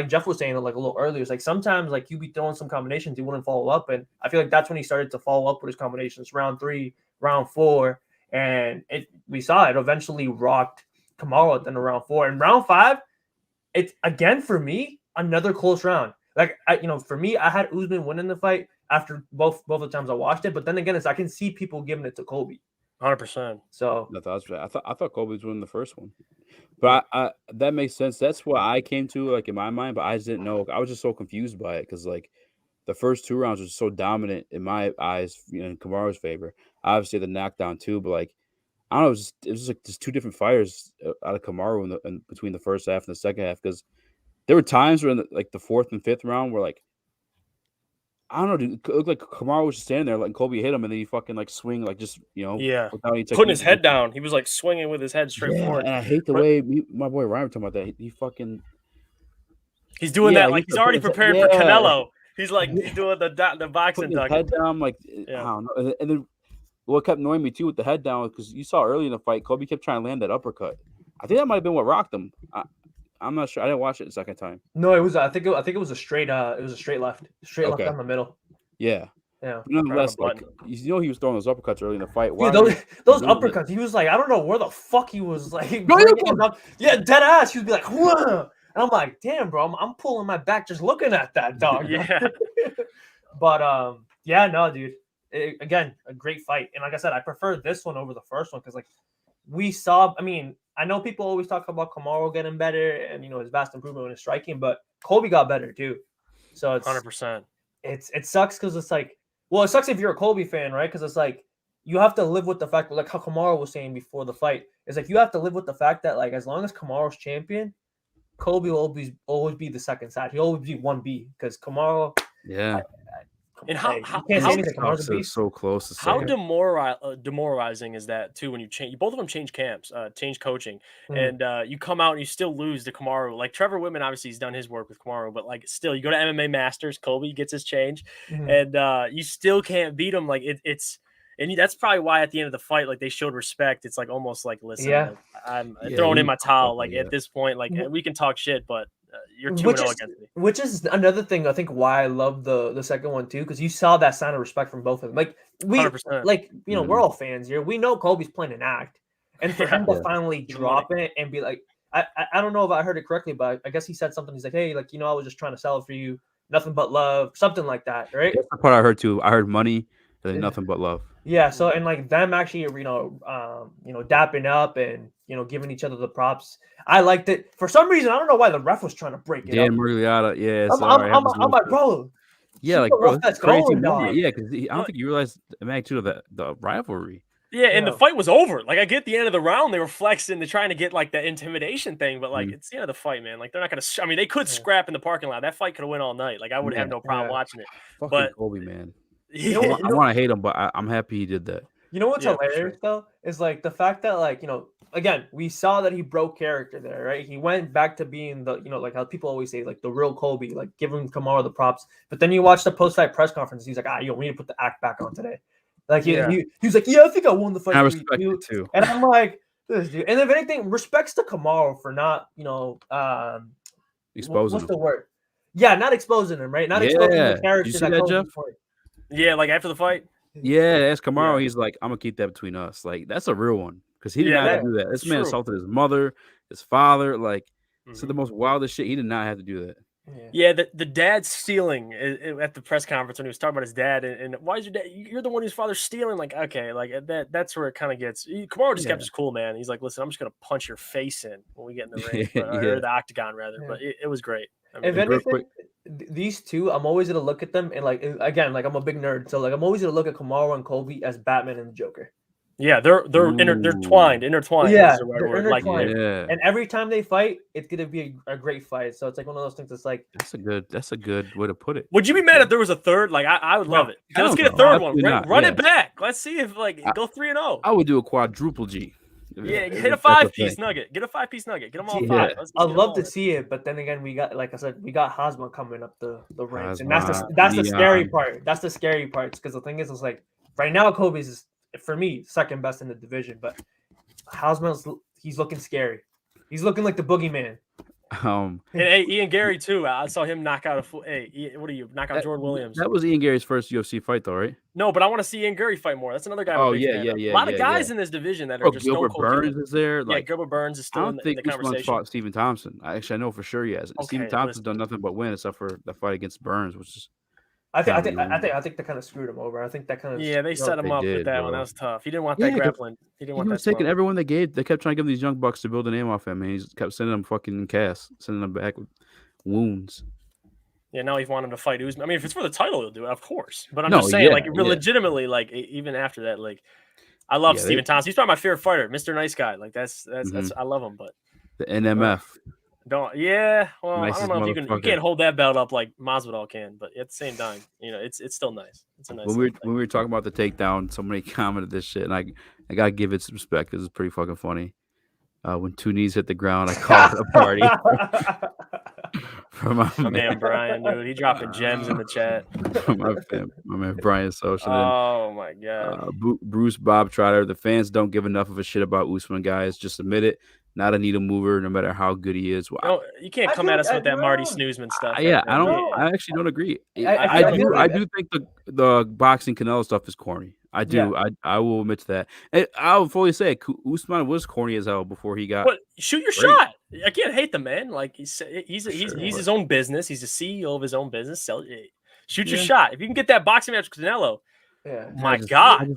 Jeff was saying like a little earlier. It's like sometimes like you be throwing some combinations, he wouldn't follow up, and I feel like that's when he started to follow up with his combinations. Round 3, round 4, and we saw it eventually rocked Kamaru at the end of round 4. And round 5, it's again for me another close round. Like for me, I had Usman winning the fight after both the times I watched it, but then again, I can see people giving it to Colby. 100%. So I thought Colby was winning the first one, but I that makes sense. That's what I came to like in my mind, but I just didn't know. I was just so confused by it because like the first 2 rounds were so dominant in my eyes, in Kamaru's favor. Obviously the knockdown too, but like I don't know, it was like just 2 different fighters out of Kamaru in between the first half and the second half, because there were times where in the 4th and 5th round where like I don't know, dude, it looked like Kamaru was just standing there letting Colby hit him, and then he fucking like swing like just without any technique. Putting his head down. He was like swinging with his head straight forward. And I hate the way my boy Ryan was talking about that. He's doing that like he's already prepared for Canelo. He's like he's doing the boxing duck. Head down, like I don't know. And then what kept annoying me too with the head down, because you saw early in the fight, Colby kept trying to land that uppercut. I think that might have been what rocked him. I'm not sure. I didn't watch it the second time. No, it was. I think it was a straight. It was a straight left down the middle. Yeah. Yeah. Nonetheless, like he was throwing those uppercuts early in the fight. Dude, those uppercuts, he was like, I don't know where the fuck he was like. Yeah, dead ass. He would be like, whoa. And I'm like, damn, bro, I'm pulling my back just looking at that dog. Yeah. But yeah, no, dude. Again, a great fight. And like I said, I prefer this one over the first one because like we saw. I mean, I know people always talk about Kamaru getting better and his vast improvement in his striking, but Colby got better too. So it's 100%. It sucks because it's like, well, it sucks if you're a Colby fan, right? Because it's like you have to live with the fact, like how Kamaru was saying before the fight, it's like you have to live with the fact that like as long as Kamaru's champion, Colby will always be the second side. He'll always be 1B because Kamaru. Yeah. And how so close to how demoralizing is that too when you change? Both of them change camps, change coaching, and you come out and you still lose to Kamaru. Like Trevor Whitman, obviously he's done his work with Kamaru, but like still, you go to MMA Masters, Colby gets his change, and you still can't beat him. Like it's and that's probably why at the end of the fight, like they showed respect. It's like almost like, listen, like, I'm throwing in my towel. Like at this point, like we can talk shit, but. You're 2-0 against me. Which is another thing I think why I love the second one too, because you saw that sign of respect from both of them. Like we 100%. like we're all fans here. We know Colby's playing an act, and for him to finally drop it and be like, I don't know if I heard it correctly, but I guess he said something. He's like, hey, like I was just trying to sell it for you, nothing but love, something like that, right? That's the part I heard too. I heard money, and then nothing but love. Yeah. So and like them actually, dapping up and giving each other the props. I liked it. For some reason, I don't know why the ref was trying to break it. Dan Murgliata, yeah. I'm like, bro. Yeah, like bro, that's crazy moment. Yeah, because I don't think you realize the magnitude of the rivalry. Yeah, and the fight was over. Like I get the end of the round, they were flexing, they're trying to get like the intimidation thing, but like it's the end of the fight, man. Like they're not gonna. I mean, they could scrap in the parking lot. That fight could have went all night. Like I would have no problem watching it. Fucking Colby, man. I want to hate him, but I'm happy he did that. You know what's hilarious though is like the fact that like again we saw that he broke character there, right? He went back to being the like how people always say like the real Colby, like giving Kamaru the props. But then you watch the post-fight press conference, he's like, we need to put the act back on today. Like he was like, I think I won the fight. I respect it too. And I'm like, this dude. And if anything, respects to Kamaru for not exposing. What's the word? Yeah, not exposing him, right? Not exposing the character. Did you see that, Jeff? Yeah, like after the fight. Yeah, that's Kamaru. He's like, I'm gonna keep that between us. Like that's a real one because he did not have to do that. This man assaulted his mother, his father. Like, so the most wildest shit. He did not have to do that. Yeah, the dad stealing at the press conference when he was talking about his dad and why is your dad? You're the one whose father's stealing. Like, okay, like that's where it kind of gets. Kamaru just kept his cool, man. He's like, listen, I'm just gonna punch your face in when we get in the ring or the octagon rather. But it was great. I mean, If anything, these two, I'm always gonna look at them and like again, like I'm a big nerd, so like I'm always gonna look at Kamaru and Colby as Batman and the Joker. Yeah, they're intertwined. Yeah, They're intertwined. And every time they fight, it's gonna be a great fight. So it's like one of those things. That's like that's a good way to put it. Would you be mad if there was a third? Like I would love it. Let's get a third one. Run it back. Let's see if go 3-0. I would do a quadruple G. Yeah, hit a 5-piece nugget. Get a 5-piece nugget. Get them all 5. I'd love to see it, but then again, we got, like I said, we got Hazma coming up the ranks, and that's the scary part. That's the scary part because the thing is, it's like right now, Kobe's is for me second best in the division, but Hazma's he's looking scary. He's looking like the boogeyman. And Ian Gary too. I saw him knock out what are you? Knock out Jordan Williams. That was Ian Gary's first UFC fight, though, right? No, but I want to see Ian Gary fight more. That's another guy. Oh yeah. A lot of guys in this division that are just Gilbert Burns is there. Like Gilbert Burns is still in the conversation. Fought Stephen Thompson. I know for sure he has. Okay, Stephen Thompson's done nothing but win except for the fight against Burns, which is. I think they kind of screwed him over. I think that kind of they set him up with that one. That was tough. He didn't want that grappling. He didn't want that. He was taking everyone they gave. They kept trying to give him these young bucks to build a name off him, and he kept sending them fucking casts, sending them back with wounds. Yeah, now he's wanting to fight Usman. I mean, if it's for the title, he'll do it, of course. But I'm just saying, legitimately, like even after that, like I love Stephen Thompson. He's probably my favorite fighter, Mr. Nice Guy. Like that's I love him. But the NMF. Well, I don't know if you can't hold that belt up like Masvidal can, but at the same time, it's still nice. It's a nice. When we were talking about the takedown, somebody commented this shit, and I gotta give it some respect because it's pretty fucking funny. When two knees hit the ground, I called it a party. For my man Brian, dude, he dropping gems in the chat. my man Brian Social. Oh my god. Bruce Bob Trotter. The fans don't give enough of a shit about Usman, guys. Just admit it. Not a needle mover, no matter how good he is. No, you can't come at us with that Marty Snoozman stuff. I actually don't agree. I do think the boxing Canelo stuff is corny. I do. Yeah. I will admit to that. And I will fully say Usman was corny as hell before he got. But shoot your shot. I can't hate the man. Like he's his own business. He's the CEO of his own business. So shoot your shot. If you can get that boxing match with Canelo. Yeah. My God.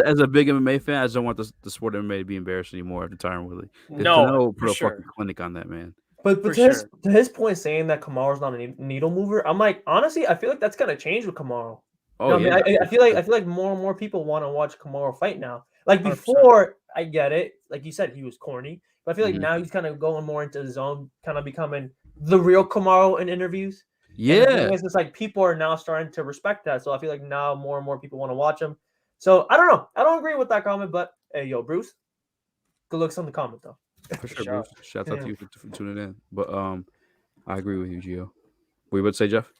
As a big MMA fan, I just don't want the sport of MMA to be embarrassed anymore after Tyron Woodley. No, put a fucking clinic on that man. But to his point, saying that Kamaru's not a needle mover, I'm like, honestly, I feel like that's gonna change with Kamaru. I feel like more and more people want to watch Kamaru fight now. Like before, 100%. I get it. Like you said, he was corny, but I feel like now he's kind of going more into his own, kind of becoming the real Kamaru in interviews. Yeah, it's just like people are now starting to respect that. So I feel like now more and more people want to watch him. So I don't know. I don't agree with that comment, but hey, yo, Bruce, good looks on the comment though. For sure, Bruce. Shout out to you for tuning in. But I agree with you, Gio. What you about to say, Jeff?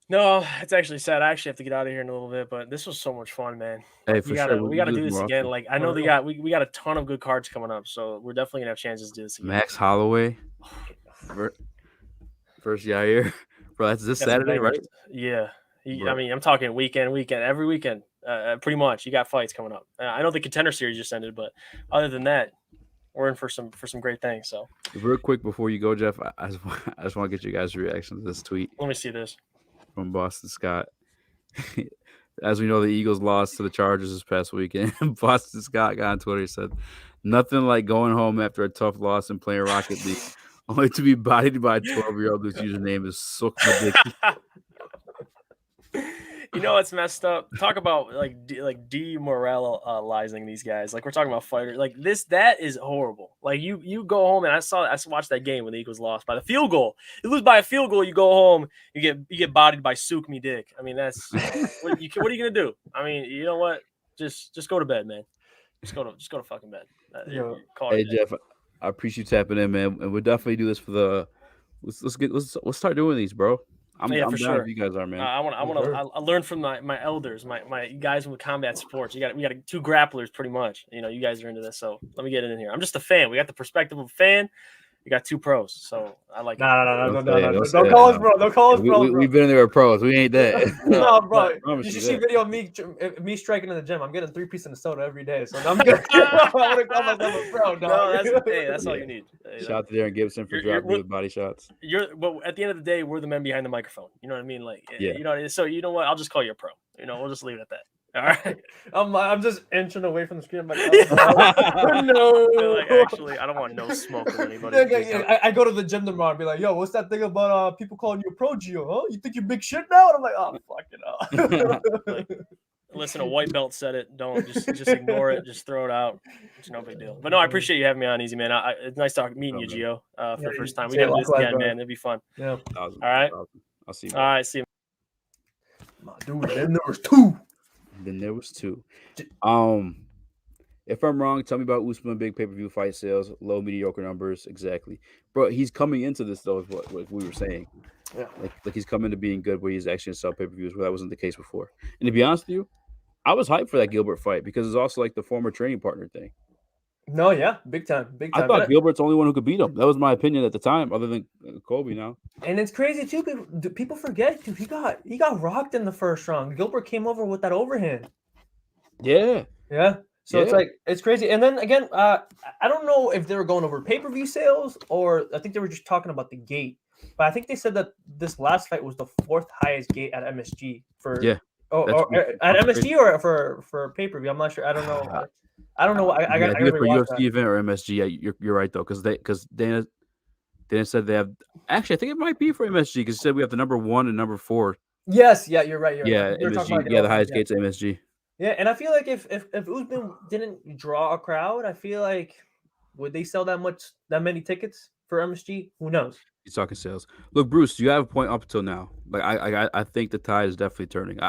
No, it's actually sad. I actually have to get out of here in a little bit, but this was so much fun, man. Hey, we gotta do this again. Like I know we got a ton of good cards coming up, so we're definitely gonna have chances to do this again. Max Holloway versus Yair. Bro, that's Saturday, right? Yeah. I mean, I'm talking weekend, every weekend, pretty much. You got fights coming up. I know the Contender Series just ended, but other than that, we're in for some great things. So, real quick before you go, Jeff, I just want to get you guys' reaction to this tweet. Let me see this from Boston Scott. As we know, the Eagles lost to the Chargers this past weekend. Boston Scott got on Twitter and said, "Nothing like going home after a tough loss and playing Rocket League." Only to be bodied by a 12-year-old whose username is Sook Madick. You know what's messed up? Talk about demoralizing these guys. Like we're talking about fighters. Like that is horrible. Like you go home and I watched that game when the Eagles lost by the field goal. You lose by a field goal, you go home, you get bodied by Sook Madick. I mean, that's what are you gonna do? I mean, you know what? Just go to bed, man. Just go to fucking bed. Hey Jeff. I appreciate you tapping in, man, and we'll definitely do this for the. Let's start doing these, bro. I'm down if you guys are, man. I learned from my elders, my guys with combat sports. We got 2 grapplers, pretty much. You guys are into this, so let me get in here. I'm just a fan. We got the perspective of a fan. You got 2 pros, so I like it. No. Don't Don't call us bro. Don't call us bro. We've been in there with pros. We ain't that. No, bro. promise You you should see that. video of me striking in the gym. I'm getting 3 pieces of soda every day, so I'm good. I want to call myself a pro, dog. No, that's all Yeah. you need. Hey, Shout out to Darren Gibson for dropping me with body shots. But at the end of the day, we're the men behind the microphone. You know what I mean? Like, Yeah. you know. So you know what? I'll just call you a pro. You know, we'll just leave it at that. All right. I'm just inching away from the screen. I'm like, oh, no. Like, actually, I don't want no smoke with anybody. I go to the gym tomorrow and be like, yo, what's that thing about people calling you a pro, Gio? Huh? You think you're big shit now? And I'm like, oh, fuck it up. Listen, a white belt said it. Don't just ignore it. Just throw it out. It's no big deal. But no, I appreciate you having me on, Easy Man. It's nice meeting you, Gio, for the first time. We got to do this again, man. It'd be fun. Yeah. All right. I'll see you. All right. See you. Dude, then there was 2. Then there was 2. If I'm wrong, tell me about Usman big pay-per-view fight sales, low mediocre numbers, exactly. Bro, he's coming into this though, is what we were saying. Yeah. Like he's coming to being good where he's actually going to sell pay-per-views, where that wasn't the case before. And to be honest with you, I was hyped for that Gilbert fight because it's also like the former training partner thing. No, yeah, big time. I thought Gilbert's the only one who could beat him. That was my opinion at the time, other than Colby now. And it's crazy too. People forget, dude. He got rocked in the first round. Gilbert came over with that overhand. Yeah. So it's like it's crazy. And then again, I don't know if they were going over pay-per-view sales or I think they were just talking about the gate. But I think they said that this last fight was the 4th highest gate at MSG for or at MSG or for pay-per-view. I'm not sure. I don't know. I don't know. I got for UFC event or MSG. You're right though, because Dana said they have. Actually, I think it might be for MSG because he said we have the number 1 and number 4. Yes, yeah, you're right. MSG. The highest gates at MSG. Yeah, and I feel like if Usman didn't draw a crowd, I feel like would they sell that many tickets for MSG? Who knows? He's talking sales. Look, Bruce, you have a point up until now. Like I think the tide is definitely turning.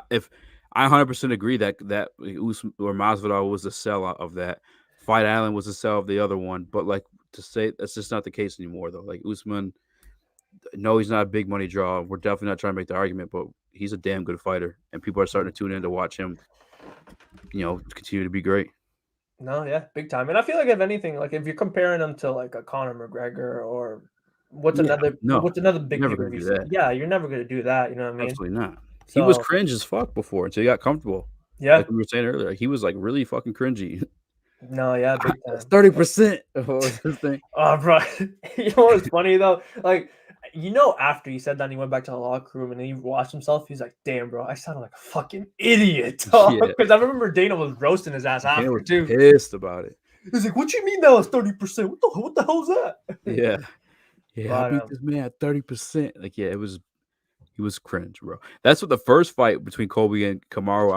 I 100% agree that Usman or Masvidal was the sell of that. Fight Island was the sell of the other one, but like to say that's just not the case anymore though. Like Usman, no, he's not a big money draw. We're definitely not trying to make the argument, but he's a damn good fighter, and people are starting to tune in to watch him. Continue to be great. No, yeah, big time. And I feel like if anything, like if you're comparing him to like a Conor McGregor or what's another big pay-per-view? Yeah, you're never gonna do that. You know what I mean? Absolutely not. He was cringe as fuck before until he got comfortable. Yeah, like we were saying earlier, like he was like really fucking cringy. No, yeah, big time. 30%. What was his thing? Oh, bro. You know what's funny though? Like, after he said that, and he went back to the locker room and then he watched himself. He's like, "Damn, bro, I sounded like a fucking idiot." Because I remember Dana was roasting his ass after too. Pissed about it. He's like, "What you mean that was 30%? What the hell's that?" Yeah. I beat this man at 30%. Like, he was cringe, bro. That's what the first fight between Colby and Kamaru,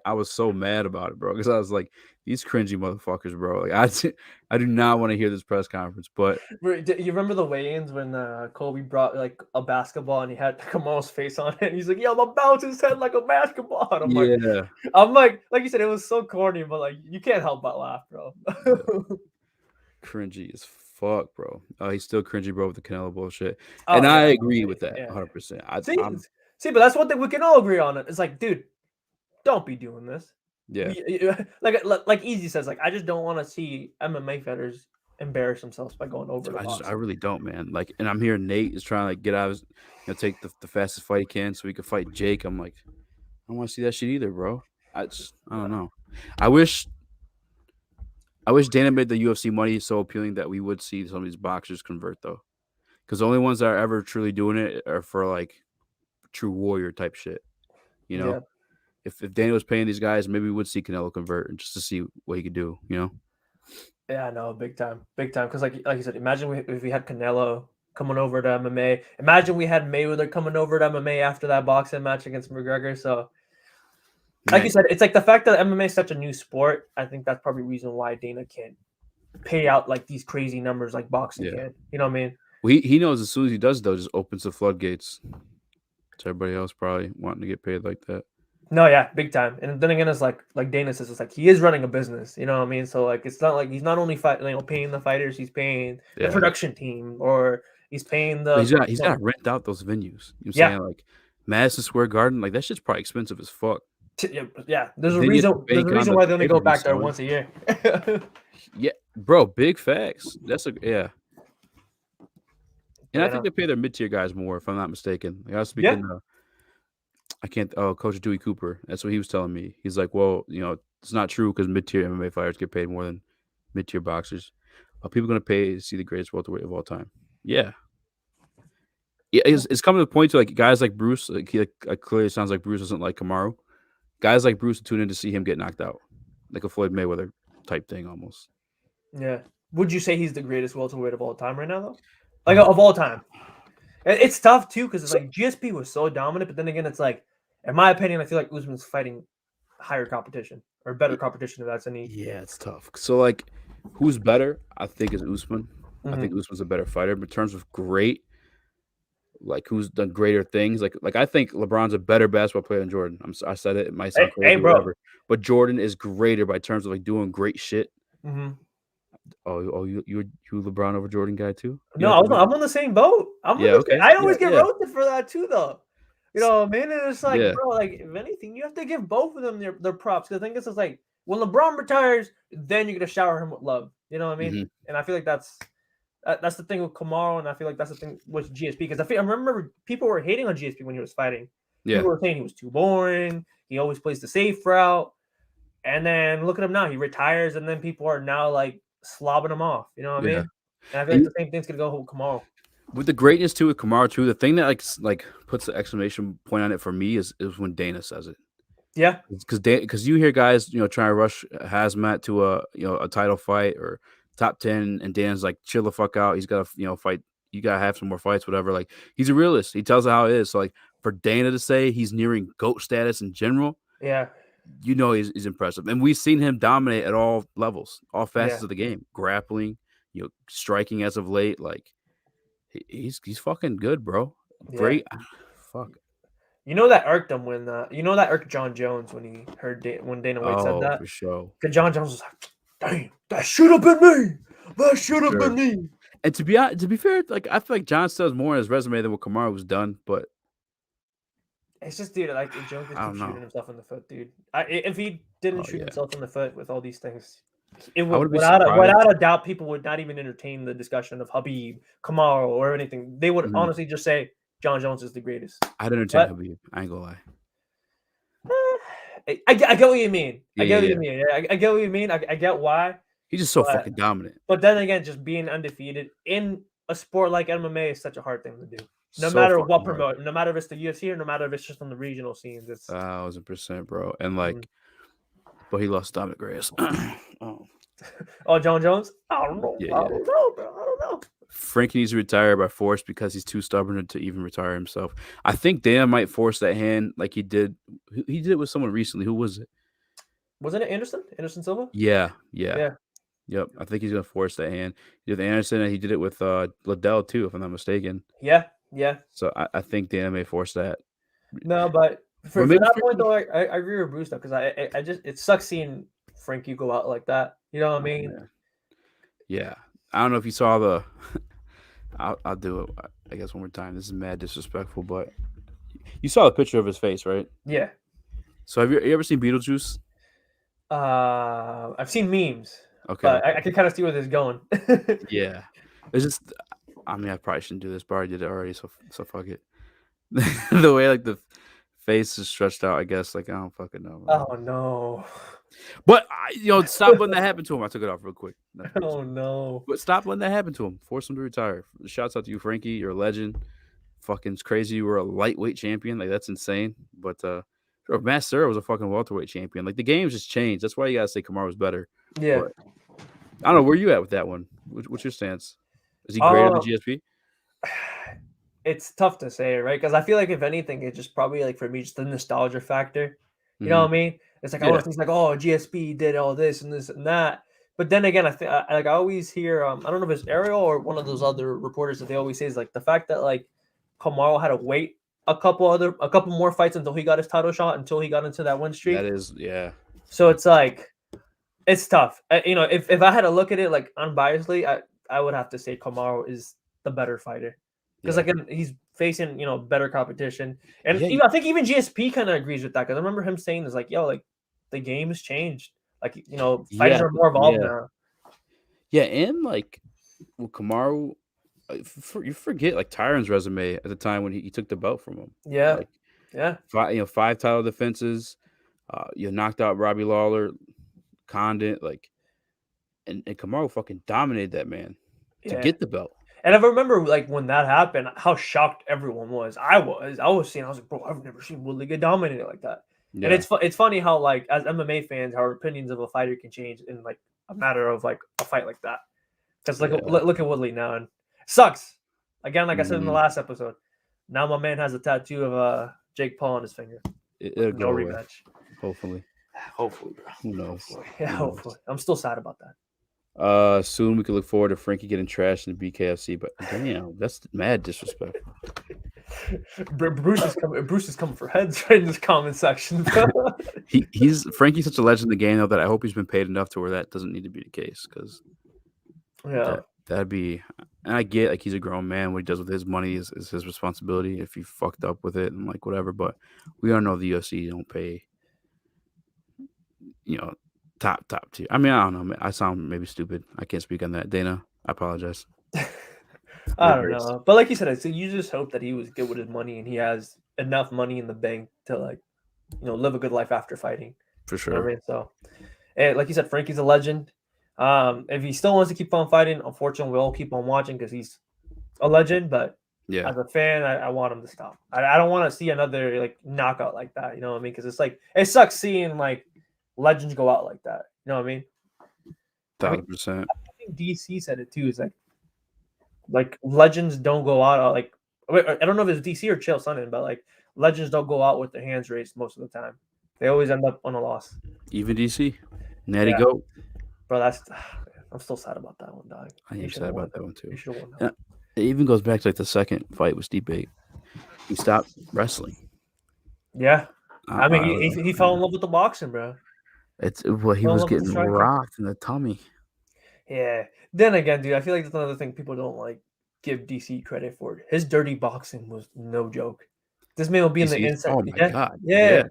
I was so mad about it, bro, because I was like, these cringy motherfuckers, bro. Like, I do not want to hear this press conference. But you remember the weigh-ins when Colby brought like a basketball and he had Kamaru's face on it, and he's like, "Yo, I'm gonna bounce his head like a basketball." And I'm like you said, it was so corny, but like you can't help but laugh, bro. Cringy as fuck, bro. He's still cringy, bro, with the Canelo bullshit. And I agree with that 100%. See, but that's one thing we can all agree on. It's like, dude, don't be doing this. Yeah. Like Easy says, like, I just don't want to see MMA fighters embarrass themselves by going over the box. I really don't, man. Like, and I'm hearing Nate is trying to like, get out of his, take the fastest fight he can so he can fight Jake. I'm like, I don't want to see that shit either, bro. I don't know. I wish Dana made the UFC money so appealing that we would see some of these boxers convert, though. Because the only ones that are ever truly doing it are for, like, true warrior type shit. Yeah. If Dana was paying these guys, maybe we would see Canelo convert just to see what he could do, Yeah, no, big time. Because, like you said, imagine if we had Canelo coming over to MMA. Imagine we had Mayweather coming over to MMA after that boxing match against McGregor. So, like you said, it's like the fact that MMA is such a new sport. I think that's probably the reason why Dana can't pay out like these crazy numbers like boxing can. You know what I mean? Well, he knows as soon as he does, though, just opens the floodgates to everybody else probably wanting to get paid like that. No, yeah, big time. And then again, it's like Dana says, it's like he is running a business. You know what I mean? So like it's not like he's not only paying the fighters, he's paying the production team, or he's paying the. But he's got to rent out those venues. You know what I'm saying? Like Madison Square Garden, like that shit's probably expensive as fuck. Yeah, there's a reason why they only go back there once a year. Yeah, bro, big facts. And I think they pay their mid-tier guys more, if I'm not mistaken. Like, I was Yeah. speaking to, Coach Dewey Cooper. That's what he was telling me. He's like, well, it's not true because mid-tier MMA fighters get paid more than mid-tier boxers. Are people going to pay to see the greatest welterweight of all time? Yeah. Yeah, it's coming to the point to like guys like Bruce. Like clearly, it sounds like Bruce doesn't like Kamaru. Guys like Bruce tune in to see him get knocked out, like a Floyd Mayweather type thing, almost. Yeah. Would you say he's the greatest welterweight of all time right now, though? Like of all time. It's tough too because it's like GSP was so dominant, but then again, it's like, in my opinion, I feel like Usman's fighting higher competition or better competition if that's any. Yeah, it's tough. So like, who's better? I think is Usman. I think Usman's a better fighter. But in terms of great, like who's done greater things? Like I think LeBron's a better basketball player than Jordan. I said it. It might sound crazy, bro. whatever. But Jordan is greater by terms of like doing great shit. Mm-hmm. Oh, you LeBron over Jordan guy too? No, I'm on the same boat. Okay. I always get roasted for that too, though. You know, man, and it's like, Yeah. bro, like if anything, you have to give both of them their props. Because I think it's just like when LeBron retires, then you're gonna shower him with love. You know what I mean? Mm-hmm. And I feel like that's the thing with Kamaru, and I feel like that's the thing with GSP. Because I remember people were hating on GSP when he was fighting. Yeah. People were saying he was too boring. He always plays the safe route. And then look at him now. He retires, and then people are now like slobbing him off. You know what I mean? And I feel like the same thing's gonna go with Kamaru. With the greatness too with Kamaru too, the thing that like puts the exclamation point on it for me is when Dana says it. Yeah, because you hear guys trying to rush Hazmat to a title fight or top 10, and Dana's like, chill the fuck out. He's got to fight. You gotta have some more fights, whatever. Like, he's a realist. He tells it how it is. So like for Dana to say he's nearing GOAT status in general, yeah, he's impressive, and we've seen him dominate at all levels, all facets of the game, grappling, striking as of late. Like he's fucking good, bro. Great. Fuck. You know that irked him when that irked John Jones when he heard when Dana White said that. For sure. Because John Jones was like, "Damn, that should have been me. That should have been me." And to be fair, like I feel like John still has more on his resume than what Kamaru was done, but it's just, dude, like Jones keeps shooting himself in the foot, dude. If he didn't shoot himself in the foot with all these things, it would without a doubt people would not even entertain the discussion of Khabib, Kamaru, or anything. They would honestly just say John Jones is the greatest. I'd entertain Khabib. I ain't gonna lie. I get what you mean. I get what you mean. I get what you mean. I get why. He's just so fucking dominant. But then again, just being undefeated in a sport like MMA is such a hard thing to do. No So matter what fucking promote, no matter if it's the UFC or no matter if it's just on the regional scenes. It's 1,000%, bro. And like, but he lost Dominic Reyes. Oh, John Jones? I don't know. I don't know, bro. I don't know. Frankie needs to retire by force because he's too stubborn to even retire himself. I think Dana might force that hand like he did. He did it with someone recently. Who was it? Wasn't it Anderson? Anderson Silva? Yeah. Yep. I think he's gonna force that hand. He did with Anderson, and he did it with Liddell too, if I'm not mistaken. Yeah. So I think Dana may force that. No, but for that point though, I agree with Bruce though, because I just it sucks seeing Frankie go out like that. You know what I mean? Yeah. I don't know if you saw the. I'll do it. I guess one more time. This is mad disrespectful, but you saw the picture of his face, right? Yeah. So have you ever seen Beetlejuice? I've seen memes. Okay. But I can kind of see where this is going. Yeah. It's just. I mean, I probably shouldn't do this, but I did it already, so fuck it. The way like the face is stretched out, I guess. Like I don't fucking know. Man. Oh no. But stop letting that happen to him. I took it off real quick. Oh no. But stop letting that happen to him. Force him to retire. Shouts out to you, Frankie. You're a legend. Fucking crazy. You were a lightweight champion. Like that's insane. But Matt Serra was a fucking welterweight champion. Like the game's just changed. That's why you gotta say Kamaru's better. Yeah. But, I don't know where you at with that one. What's your stance? Is he greater than GSP? It's tough to say, right? Because I feel like if anything, it's just probably like for me, just the nostalgia factor. You know what I mean? It's like I want to think like, oh, GSP did all this and this and that. But then again, I always hear I don't know if it's Ariel or one of those other reporters that they always say is like the fact that like Kamaru had to wait a couple more fights until he got his title shot, until he got into that win streak. That is, yeah. So it's like it's tough. If I had to look at it like unbiasedly, I would have to say Kamaru is the better fighter. Because he's facing better competition, and I think even GSP kind of agrees with that. Because I remember him saying this like, "Yo, like the game has changed. Like fighters are more evolved now." Yeah, and like with Kamaru, you forget like Tyron's resume at the time when he took the belt from him. Yeah. Like Yeah. 5 title defenses. You knocked out Robbie Lawler, Condit, like, and Kamaru fucking dominated that man to Yeah. get the belt. And I remember like when that happened, how shocked everyone was. I was like, bro, I've never seen Woodley get dominated like that. Yeah. And it's funny how like as MMA fans, our opinions of a fighter can change in like a matter of like a fight like that. Because look at Woodley now, and it sucks. Again, like I said in the last episode, now my man has a tattoo of Jake Paul on his finger. It'll No go away, rematch. hopefully. Hopefully, bro. Who knows? Yeah, hopefully. I'm still sad about that. Soon we can look forward to Frankie getting trashed in the BKFC, but damn, that's mad disrespectful. Bruce is coming for heads right in this comment section. Frankie's such a legend in the game though that I hope he's been paid enough to where that doesn't need to be the case, because that'd be. And I get like he's a grown man. What he does with his money is his responsibility. If he fucked up with it and like whatever, but we all know the UFC don't pay. Top tier. I mean, I don't know. Man. I sound maybe stupid. I can't speak on that. Dana, I apologize. I don't know, but like you said, so you just hope that he was good with his money and he has enough money in the bank to like, live a good life after fighting. For sure. You know what I mean? So, and like you said, Frankie's a legend. If he still wants to keep on fighting, unfortunately, we'll keep on watching because he's a legend. But yeah, as a fan, I want him to stop. I don't want to see another like knockout like that. You know what I mean? Because it's like it sucks seeing like legends go out like that. You know what I mean? 1,000%. I think DC said it too. Is like legends don't go out like I don't know if it's DC or Chael Sonnen, but like legends don't go out with their hands raised most of the time. They always end up on a loss. Even DC, Natty Goat. Bro, I'm still sad about that one, dog. I am sad about that one too. You should have won that. It even goes back to like the second fight with Stipe. He stopped wrestling. Yeah, I mean he fell in love with the boxing, bro. He was getting rocked in the tummy. Yeah. Then again, dude, I feel like that's another thing people don't like give DC credit for. His dirty boxing was no joke. This man will be in the inside. Oh my god. Yeah.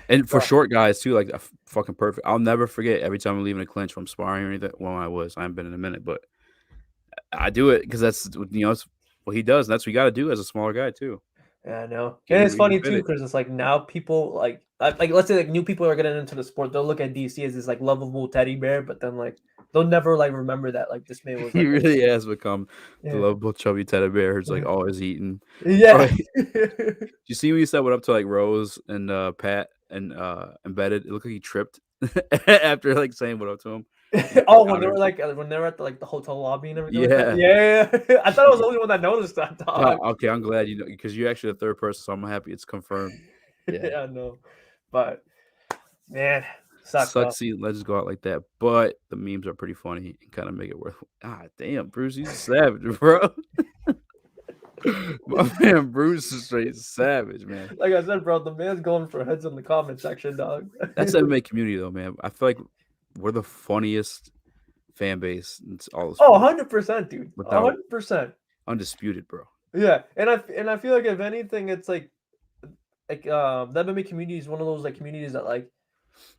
And for short guys too, like fucking perfect. I'll never forget every time I'm leaving a clinch from sparring or anything. Well, I haven't been in a minute, but I do it because that's that's what he does. And that's what you got to do as a smaller guy too. Yeah, I know. And it's funny too because it's like now people like let's say like new people are getting into the sport. They'll look at DC as this like lovable teddy bear, but then like they'll never like remember that like this man was. Like, he really has become the lovable chubby teddy bear who's like always eating. Yeah. Right? You see when you said what up to like Rose and Pat and Embedded? It looked like he tripped after like saying what up to him. When they were at the hotel lobby and everything. Yeah. I thought I was the only one that noticed that. Dog. Okay, I'm glad because you're actually the third person, so I'm happy it's confirmed. Yeah, I know. But man, sucks seeing legends go out like that. But the memes are pretty funny and kind of make it worth. Damn, Bruce, he's a savage, bro. My man Bruce is straight savage, man. Like I said, bro, the man's going for heads in the comment section, dog. That's the MMA community, though, man. I feel like we're the funniest fan base in all this. 100%, dude. 100%. Undisputed, bro. Yeah, and I feel like if anything, it's like the MMA community is one of those like communities that like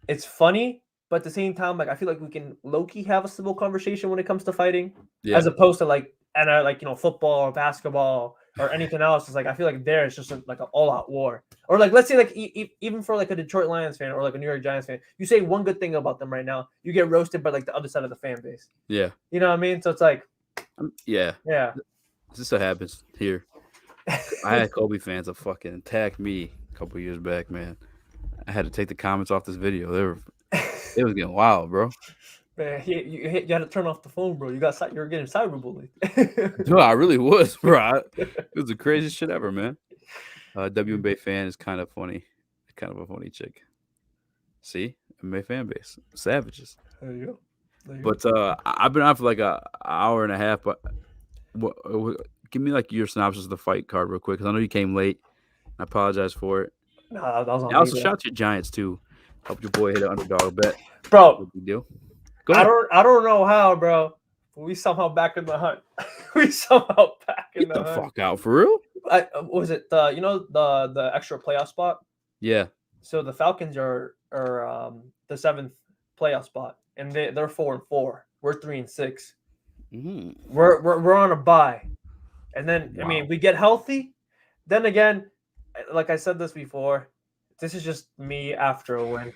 it's funny, but at the same time, like I feel like we can low-key have a civil conversation when it comes to fighting, as opposed to like football or basketball or anything else. It's like I feel like there it's just like an all-out war. Or like let's say like even for like a Detroit Lions fan or like a New York Giants fan, you say one good thing about them right now, you get roasted by like the other side of the fan base. Yeah, you know what I mean. So it's like, yeah. This what happens here. I had Kobe fans that fucking attacked me a couple years back, man. I had to take the comments off this video. It was getting wild, bro. Man, you had to turn off the phone, bro. You were getting cyberbullied. No, I really was, bro. It was the craziest shit ever, man. WNBA fan is kind of funny, kind of a funny chick. See, MMA fan base, savages. There you go. But I've been on for like an hour and a half. But give me like your synopsis of the fight card real quick, because I know you came late. I apologize for it. No, that was on me. Also, shout out to your Giants too. Hope your boy hit an underdog bet, bro. Big deal. I don't know how, bro. But we somehow back in the hunt. Get the fuck out for real. Was it the extra playoff spot? Yeah. So the Falcons are the 7th playoff spot, and they're 4-4. We're 3-6. Mm-hmm. We're on a bye. And then, I Wow. mean, we get healthy. Then again, like I said this before, this is just me after a win.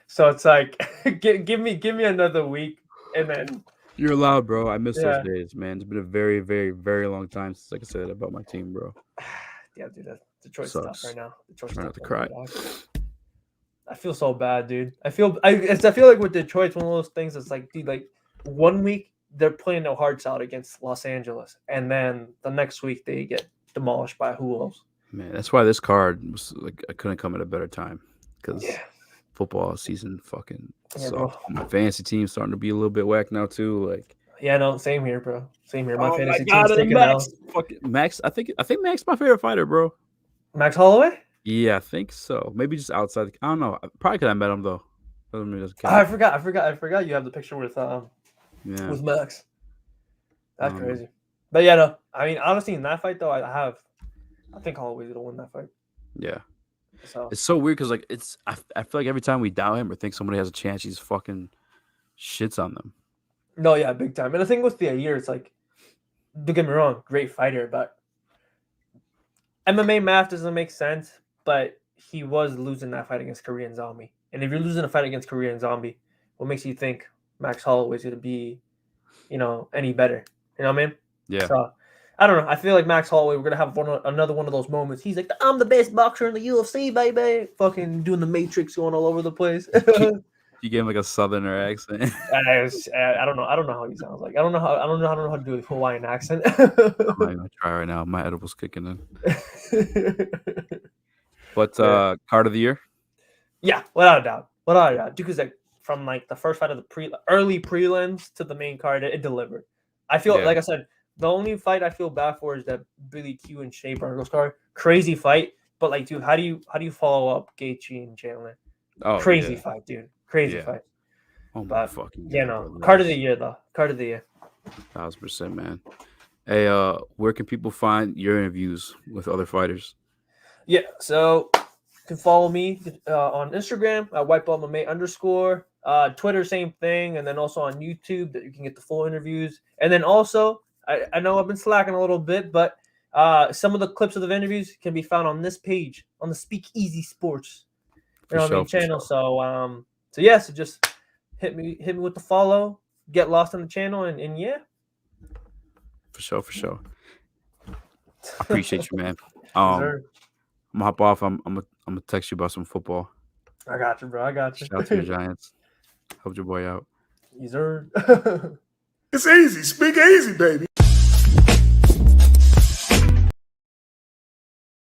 So it's like, give me another week, and then You're allowed, bro. I miss Yeah. those days, man. It's been a very, very, very long time since, like I said, about my team, bro. yeah, dude, that's Detroit's tough Sucks. right now. Detroit's Try tough not to right cry. now, dog. I feel so bad, dude. I feel like with Detroit, it's one of those things that's like, dude, like 1 week they're playing their hearts out against Los Angeles, and then the next week they get demolished by who else? Man, that's why this card was like I couldn't come at a better time because Yeah. football season fucking Yeah, bro. sucks. My fantasy team's starting to be a little bit whack now too. Like, Yeah, no, same here, bro. Same here. My oh fantasy God, team's taking Max, out fucking Max. I think Max my favorite fighter, bro. Max Holloway. Yeah, I think so. Maybe just outside. I don't know. Probably because I met him though. Doesn't mean it doesn't count. I forgot. You have the picture with Yeah. with Max. That's Um, crazy. But yeah, no. I mean, honestly, in that fight though, I think Holloway's gonna win that fight. Yeah. So It's so weird because like I feel like every time we doubt him or think somebody has a chance, he's fucking shits on them. no, yeah, big time. And the thing with the year, it's like, don't get me wrong, great fighter, but MMA math doesn't make sense. But he was losing that fight against Korean Zombie, and if you're losing a fight against Korean Zombie, what makes you think Max Holloway's gonna be, any better? You know what I mean? Yeah. So I don't know. I feel like Max Holloway, we're gonna have another one of those moments. He's like, I'm the best boxer in the UFC, baby. Fucking doing the Matrix, going all over the place. You gave him like a southerner accent. I don't know. I don't know how he sounds like. I don't know how to do a Hawaiian accent. I'm not even gonna try right now. My edible's kicking in. But card of the year? Yeah, without a doubt. Because like from like the first fight of the early prelims to the main card, it delivered. I feel Yeah. like I said, the only fight I feel bad for is that Billy Q and Shea Burgos card. Crazy fight, but like, dude, how do you follow up Gaethje and Chandler? Oh, Crazy yeah. fight, dude. Crazy Yeah. fight. Oh my But fucking yeah, God, no. bro. Card of the year though. Card of the year. 1000%, man. Hey, where can people find your interviews with other fighters? Yeah, so you can follow me on Instagram at whiteballmame_. Twitter, same thing, and then also on YouTube that you can get the full interviews. And then also, I know I've been slacking a little bit, but some of the clips of the interviews can be found on this page on the Speak Easy Sports, For sure, for channel. sure. So just hit me with the follow, get lost in the channel, and yeah. For sure. I appreciate you, man. Sir. I'm gonna hop off. I'm gonna text you about some football. I got you, bro. I got you. Shout out to your Giants. Helped your boy out. Yes, sir. It's easy. Speak easy, baby.